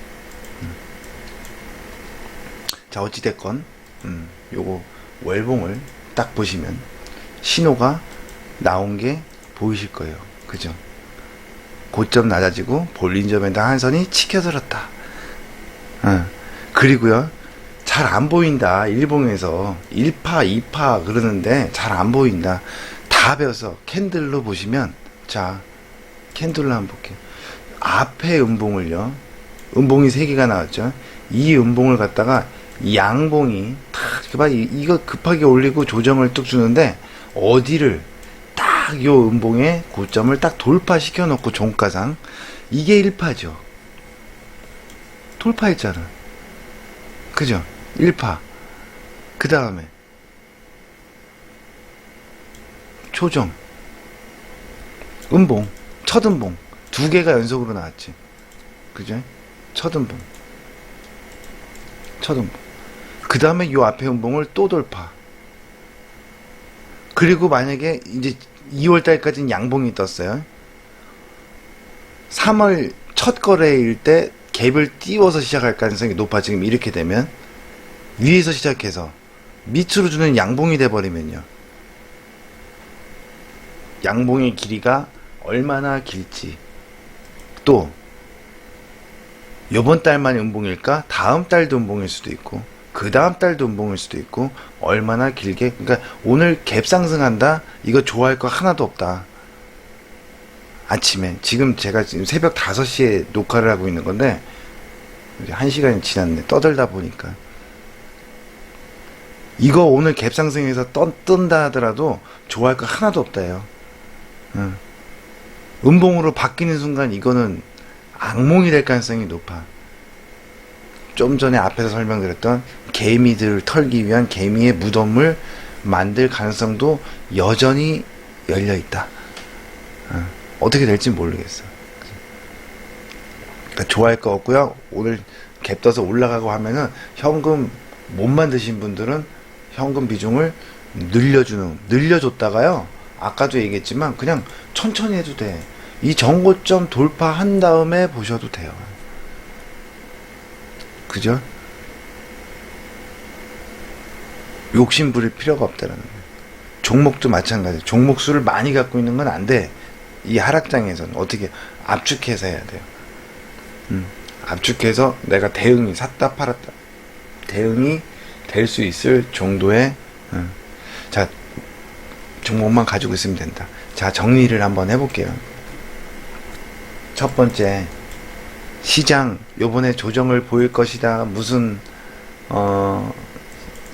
S1: 자, 어찌됐건, 요거 월봉을 딱 보시면 신호가 나온 게 보이실 거예요. 그죠? 고점 낮아지고 볼린저밴드 한선이 치켜들었다. 그리고요, 잘 안 보인다. 일봉에서 1파, 2파 그러는데 잘 안 보인다. 다 배워서 캔들로 보시면, 자, 캔들로 한번 볼게요. 앞에 음봉을요, 음봉이 3개가 나왔죠. 이 음봉을 갖다가 양봉이 이거 급하게 올리고 조정을 뚝 주는데 어디를 딱 요 음봉의 고점을 딱 돌파시켜 놓고 종가상, 이게 1파죠. 돌파했잖아. 그죠? 1파. 그 다음에 조정, 음봉, 첫 음봉 2개가 연속으로 나왔지. 그죠? 첫 음봉. 그 다음에 요 앞에 음봉을 또 돌파. 그리고 만약에 이제 2월달까지는 양봉이 떴어요. 3월 첫 거래일 때 갭을 띄워서 시작할 가능성이 높아. 지금 이렇게 되면 위에서 시작해서 밑으로 주는 양봉이 돼버리면요, 양봉의 길이가 얼마나 길지, 또 요번 달만 음봉일까? 다음 달도 음봉일 수도 있고, 그 다음 달도 음봉일 수도 있고, 얼마나 길게. 그러니까 오늘 갭 상승한다? 이거 좋아할 거 하나도 없다. 아침에, 제가 지금 새벽 5시에 녹화를 하고 있는 건데 이제 1시간이 지났네. 떠들다 보니까. 이거 오늘 갭 상승해서 뜬다 하더라도 좋아할 거 하나도 없다요. 음봉으로 바뀌는 순간 이거는 악몽이 될 가능성이 높아. 좀 전에 앞에서 설명드렸던 개미들 털기 위한 개미의 무덤을 만들 가능성도 여전히 열려있다. 어떻게 될지 모르겠어. 그러니까 좋아할 거 없고요. 오늘 갭 떠서 올라가고 하면은 현금 못 만드신 분들은 현금 비중을 늘려줬다가요, 아까도 얘기했지만 그냥 천천히 해도 돼. 이 정고점 돌파한 다음에 보셔도 돼요. 그죠? 욕심 부릴 필요가 없다라는 거예요. 종목도 마찬가지예요. 종목 수를 많이 갖고 있는 건 안 돼. 이 하락장에서는 어떻게 압축해서 해야 돼요. 압축해서 내가 대응이 샀다 팔았다 대응이 될 수 있을 정도의 자, 종목만 가지고 있으면 된다. 자, 정리를 한번 해볼게요. 첫 번째, 시장 요번에 조정을 보일 것이다. 무슨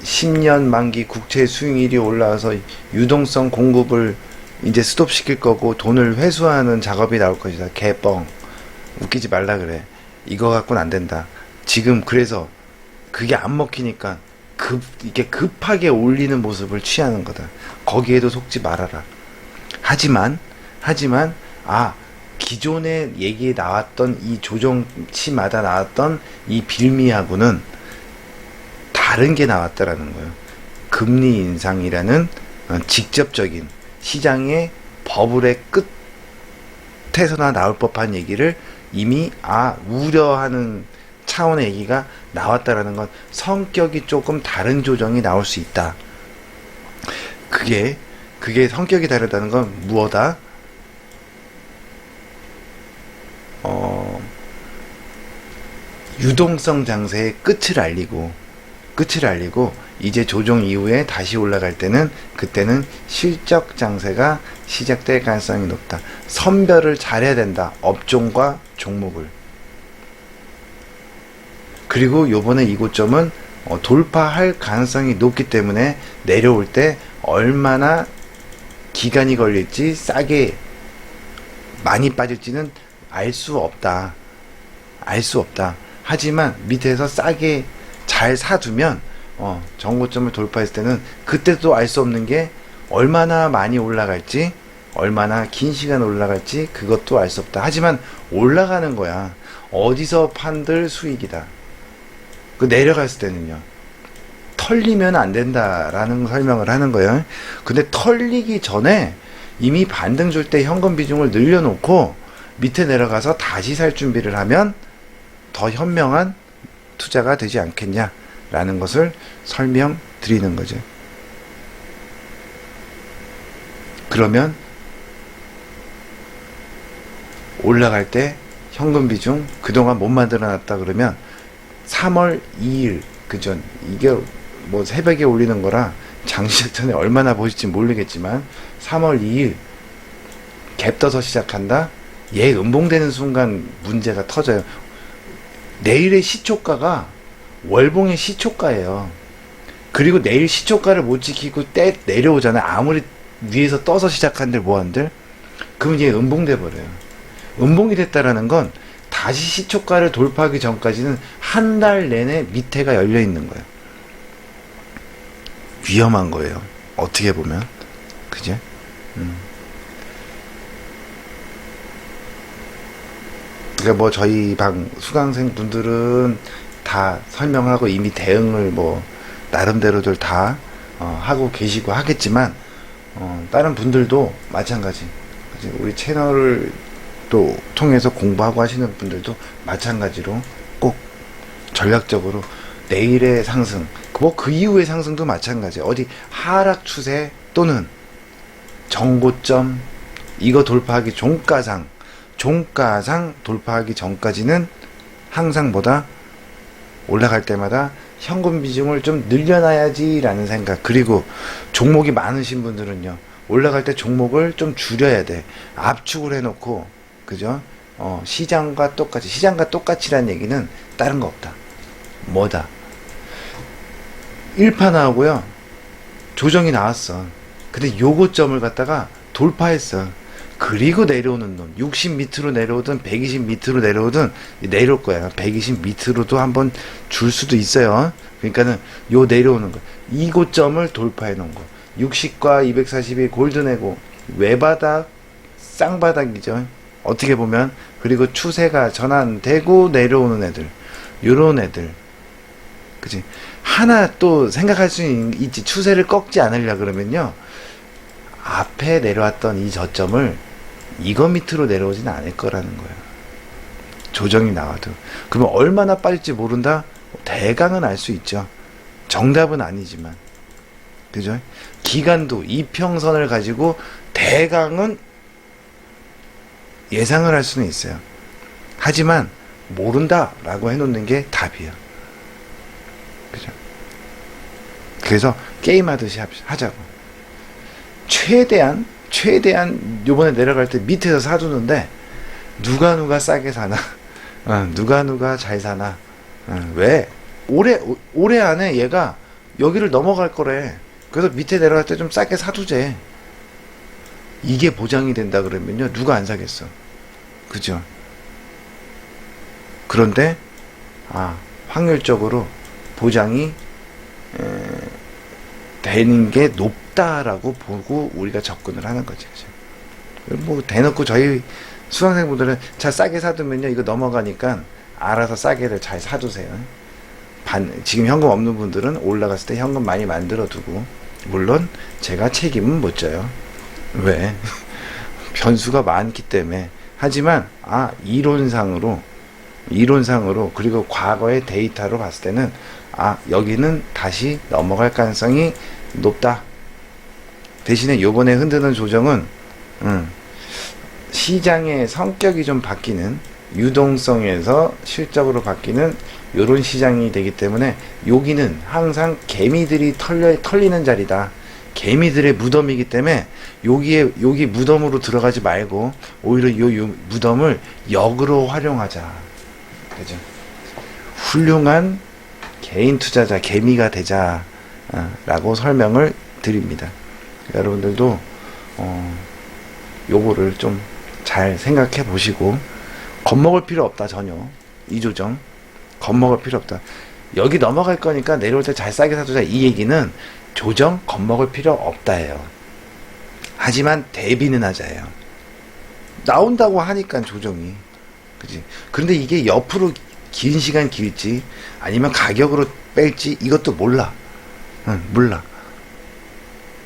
S1: 10년 만기 국채 수익률이 올라와서 유동성 공급을 이제 스톱시킬 거고 돈을 회수하는 작업이 나올 것이다. 개뻥. 웃기지 말라 그래. 이거 갖고는 안 된다. 지금 그래서 그게 안 먹히니까 이게 급하게 올리는 모습을 취하는 거다. 거기에도 속지 말아라. 하지만 기존의 얘기에 나왔던 이 조정치마다 나왔던 이 빌미하고는 다른 게 나왔다라는 거예요. 금리 인상이라는 직접적인 시장의 버블의 끝에서나 나올 법한 얘기를 이미 우려하는 차원의 얘기가 나왔다라는 건 성격이 조금 다른 조정이 나올 수 있다. 그게 성격이 다르다는 건 무엇이다? 유동성 장세의 끝을 알리고 이제 조정 이후에 다시 올라갈 때는 그때는 실적 장세가 시작될 가능성이 높다. 선별을 잘해야 된다. 업종과 종목을. 그리고 요번에 이 고점은 돌파할 가능성이 높기 때문에 내려올 때 얼마나 기간이 걸릴지 싸게 많이 빠질지는 알 수 없다. 하지만 밑에서 싸게 잘 사두면 정고점을 돌파했을 때는 그때도 알 수 없는 게 얼마나 많이 올라갈지 얼마나 긴 시간 올라갈지 그것도 알 수 없다. 하지만 올라가는 거야. 어디서 판들 수익이다. 그 내려갔을 때는요. 털리면 안 된다라는 설명을 하는 거예요. 근데 털리기 전에 이미 반등 줄 때 현금 비중을 늘려놓고 밑에 내려가서 다시 살 준비를 하면 더 현명한 투자가 되지 않겠냐라는 것을 설명드리는 거죠. 그러면 올라갈 때 현금 비중 그동안 못 만들어놨다 그러면 3월 2일 그전 이게 뭐 새벽에 올리는 거라 장시작 전에 얼마나 보실지 모르겠지만 3월 2일 갭 떠서 시작한다. 얘 음봉되는 순간 문제가 터져요. 내일의 시초가가 월봉의 시초가예요. 그리고 내일 시초가를 못 지키고 내려오잖아요. 아무리 위에서 떠서 시작한들 뭐한들 그러면 얘 음봉돼 버려요. 음봉이 됐다라는 건 다시 시초가를 돌파하기 전까지는 한 달 내내 밑에가 열려 있는 거예요. 위험한 거예요. 어떻게 보면 그제? 그러니까 뭐 저희 방 수강생 분들은 다 설명하고 이미 대응을 뭐 나름대로들 다 하고 계시고 하겠지만 다른 분들도 마찬가지. 우리 채널을 또 통해서 공부하고 하시는 분들도 마찬가지로 꼭 전략적으로 내일의 상승, 뭐 그 이후의 상승도 마찬가지. 어디 하락 추세 또는 정고점 이거 돌파하기 종가상 돌파하기 전까지는 항상 올라갈 때마다 현금 비중을 좀 늘려놔야지 라는 생각. 그리고 종목이 많으신 분들은요, 올라갈 때 종목을 좀 줄여야 돼. 압축을 해놓고 그죠? 시장과 똑같이라는 얘기는 다른 거 없다. 뭐다? 1파 나오고요, 조정이 나왔어. 근데 요고점을 갖다가 돌파했어. 그리고 내려오는 놈, 60 밑으로 내려오든 120 밑으로 내려오든 내려올 거야. 120 밑으로도 한번 줄 수도 있어요. 그러니까는 요 내려오는 거, 이 고점을 돌파해 놓은 거, 60과 240이 골든에고 외바닥 쌍바닥이죠. 어떻게 보면. 그리고 추세가 전환되고 내려오는 애들, 요런 애들, 그치? 하나 또 생각할 수 있지. 추세를 꺾지 않으려 그러면요, 앞에 내려왔던 이 저점을 이거 밑으로 내려오지는 않을 거라는 거예요. 조정이 나와도. 그러면 얼마나 빠질지 모른다? 대강은 알 수 있죠. 정답은 아니지만. 그죠? 기간도 이평선을 가지고 대강은 예상을 할 수는 있어요. 하지만 모른다라고 해놓는 게 답이에요. 그죠? 그래서 게임하듯이 하자고. 최대한 요번에 내려갈 때 밑에서 사두는데 누가 싸게 사나, 누가 잘 사나. 왜? 올해 안에 얘가 여기를 넘어갈 거래. 그래서 밑에 내려갈 때 좀 싸게 사두재. 이게 보장이 된다 그러면요, 누가 안 사겠어. 그죠? 그런데 확률적으로 보장이 되는 게 높다라고 보고 우리가 접근을 하는 거지. 그죠? 뭐 대놓고 저희 수강생분들은 자 싸게 사두면요 이거 넘어가니까 알아서 싸게를 잘 사두세요. 지금 현금 없는 분들은 올라갔을 때 현금 많이 만들어 두고, 물론 제가 책임은 못 져요. 왜? 변수가 많기 때문에. 하지만 이론상으로 그리고 과거의 데이터로 봤을 때는 여기는 다시 넘어갈 가능성이 높다. 대신에 요번에 흔드는 조정은 시장의 성격이 좀 바뀌는, 유동성에서 실적으로 바뀌는 요런 시장이 되기 때문에 여기는 항상 개미들이 털리는 자리다. 개미들의 무덤이기 때문에 여기 무덤으로 들어가지 말고 오히려 요 무덤을 역으로 활용하자. 그죠? 훌륭한 개인 투자자, 개미가 되자 라고 설명을 드립니다. 여러분들도 요거를 좀 잘 생각해 보시고, 겁먹을 필요 없다. 전혀 이 조정 겁먹을 필요 없다. 여기 넘어갈 거니까 내려올 때 잘 싸게 사두자, 이 얘기는 조정 겁먹을 필요 없다예요. 하지만 대비는 하자예요. 나온다고 하니까 조정이, 그지? 그런데 이게 옆으로 긴 시간 길지 아니면 가격으로 뺄지 이것도 몰라. 몰라.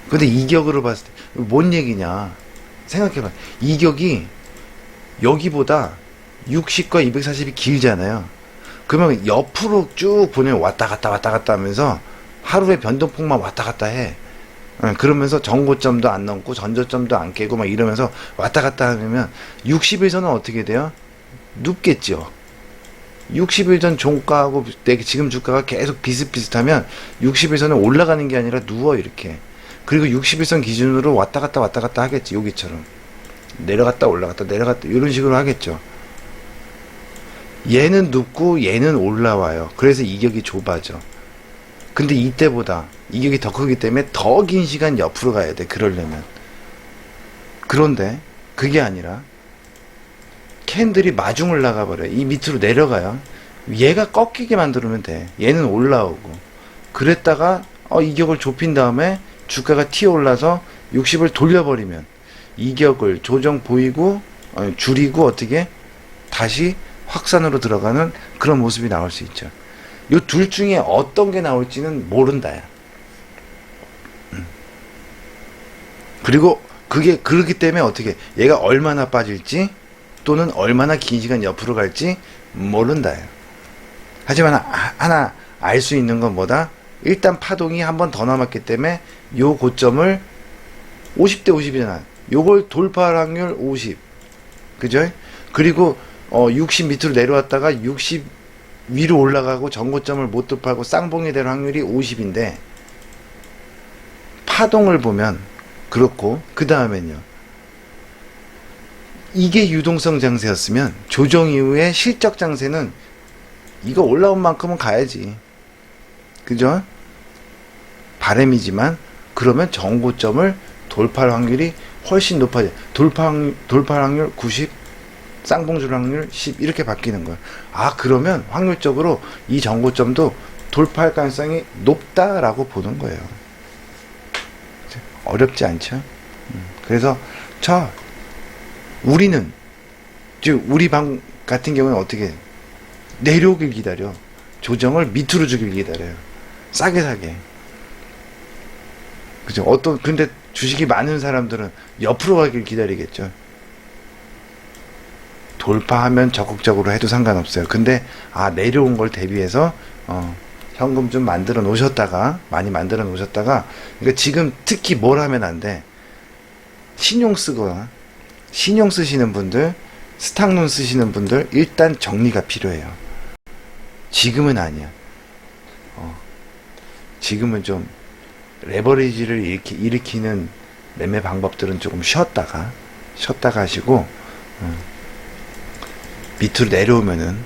S1: 근데 이격으로 봤을 때 뭔 얘기냐 생각해봐. 이격이 여기보다 60과 240이 길잖아요. 그러면 옆으로 쭉 보내면 왔다 갔다 하면서 하루에 변동폭만 왔다 갔다 해. 그러면서 정고점도 안 넘고 전저점도 안 깨고 막 이러면서 왔다 갔다 하면 60일선은 어떻게 돼요? 눕겠죠. 60일 전 종가하고 지금 주가가 계속 비슷비슷하면 60일선은 올라가는 게 아니라 누워 이렇게. 그리고 60일선 기준으로 왔다 갔다 하겠지. 여기처럼 내려갔다 올라갔다 이런 식으로 하겠죠. 얘는 눕고 얘는 올라와요. 그래서 이격이 좁아져. 근데 이때보다 이격이 더 크기 때문에 더 긴 시간 옆으로 가야 돼. 그러려면. 그런데 그게 아니라 캔들이 마중을 나가버려요. 이 밑으로 내려가요. 얘가 꺾이게 만들면 돼. 얘는 올라오고. 그랬다가 이격을 좁힌 다음에 주가가 튀어올라서 60을 돌려버리면 이격을 조정 보이고 줄이고 어떻게 다시 확산으로 들어가는 그런 모습이 나올 수 있죠. 요 둘 중에 어떤 게 나올지는 모른다야. 그리고 그게 그렇기 때문에 어떻게 얘가 얼마나 빠질지 또는 얼마나 긴 시간 옆으로 갈지 모른다요. 하지만 하나 알 수 있는 건 뭐다? 일단 파동이 한 번 더 남았기 때문에 요 고점을 50대 50이잖아. 요걸 돌파할 확률 50. 그죠? 그리고 60 밑으로 내려왔다가 60 위로 올라가고 전고점을 못 돌파하고 쌍봉이 될 확률이 50인데 파동을 보면 그렇고, 그 다음엔요. 이게 유동성 장세였으면 조정 이후에 실적 장세는 이거 올라온 만큼은 가야지. 그죠? 바람이지만 그러면 전고점을 돌파할 확률이 훨씬 높아져. 돌파할 확률 90, 쌍봉줄 확률 10 이렇게 바뀌는 거야. 그러면 확률적으로 이 전고점도 돌파할 가능성이 높다라고 보는 거예요. 어렵지 않죠? 그래서 우리는 지금 우리 방 같은 경우는 어떻게 내려오길 기다려. 조정을 밑으로 주길 기다려요. 싸게 사게. 그죠? 근데 주식이 많은 사람들은 옆으로 가길 기다리겠죠. 돌파하면 적극적으로 해도 상관없어요. 근데 내려온 걸 대비해서 현금 좀 만들어 놓으셨다가, 많이 만들어 놓으셨다가, 그러니까 지금 특히 뭘 하면 안 돼. 신용 쓰시는 분들, 스탁론 쓰시는 분들 일단 정리가 필요해요. 지금은 아니야. 지금은 좀 레버리지를 일으키는 매매 방법들은 조금 쉬었다가 하시고, 밑으로 내려오면은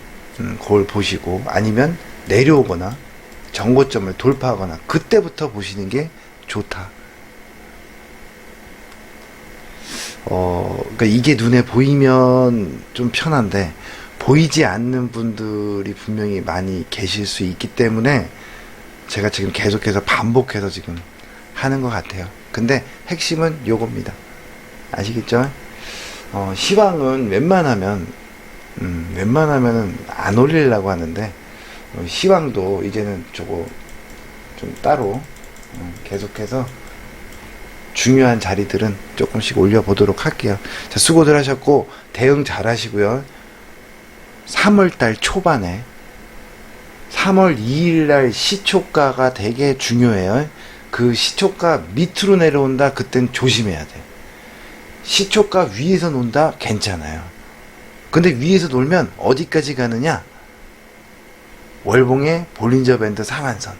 S1: 그걸 보시고, 아니면 내려오거나 정고점을 돌파하거나 그때부터 보시는 게 좋다. 그러니까 이게 눈에 보이면 좀 편한데 보이지 않는 분들이 분명히 많이 계실 수 있기 때문에 제가 지금 계속해서 반복해서 지금 하는 것 같아요. 근데 핵심은 요겁니다. 아시겠죠? 시황은 웬만하면은 안 올리려고 하는데, 시황도 이제는 저거 좀 따로 계속해서 중요한 자리들은 조금씩 올려보도록 할게요. 자, 수고들 하셨고, 대응 잘 하시고요. 3월달 초반에 3월 2일날 시초가가 되게 중요해요. 그 시초가 밑으로 내려온다, 그땐 조심해야 돼. 시초가 위에서 논다, 괜찮아요. 근데 위에서 놀면 어디까지 가느냐? 월봉의 볼린저 밴드 상한선.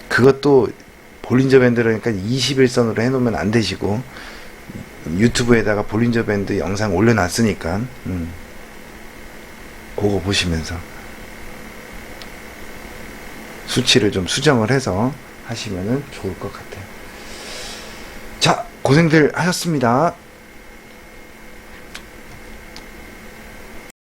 S1: 그것도 볼린저 밴드라니까 21선으로 해놓으면 안 되시고, 유튜브에다가 볼린저 밴드 영상 올려놨으니까, 그거 보시면서 수치를 좀 수정을 해서 하시면은 좋을 것 같아요. 자, 고생들 하셨습니다.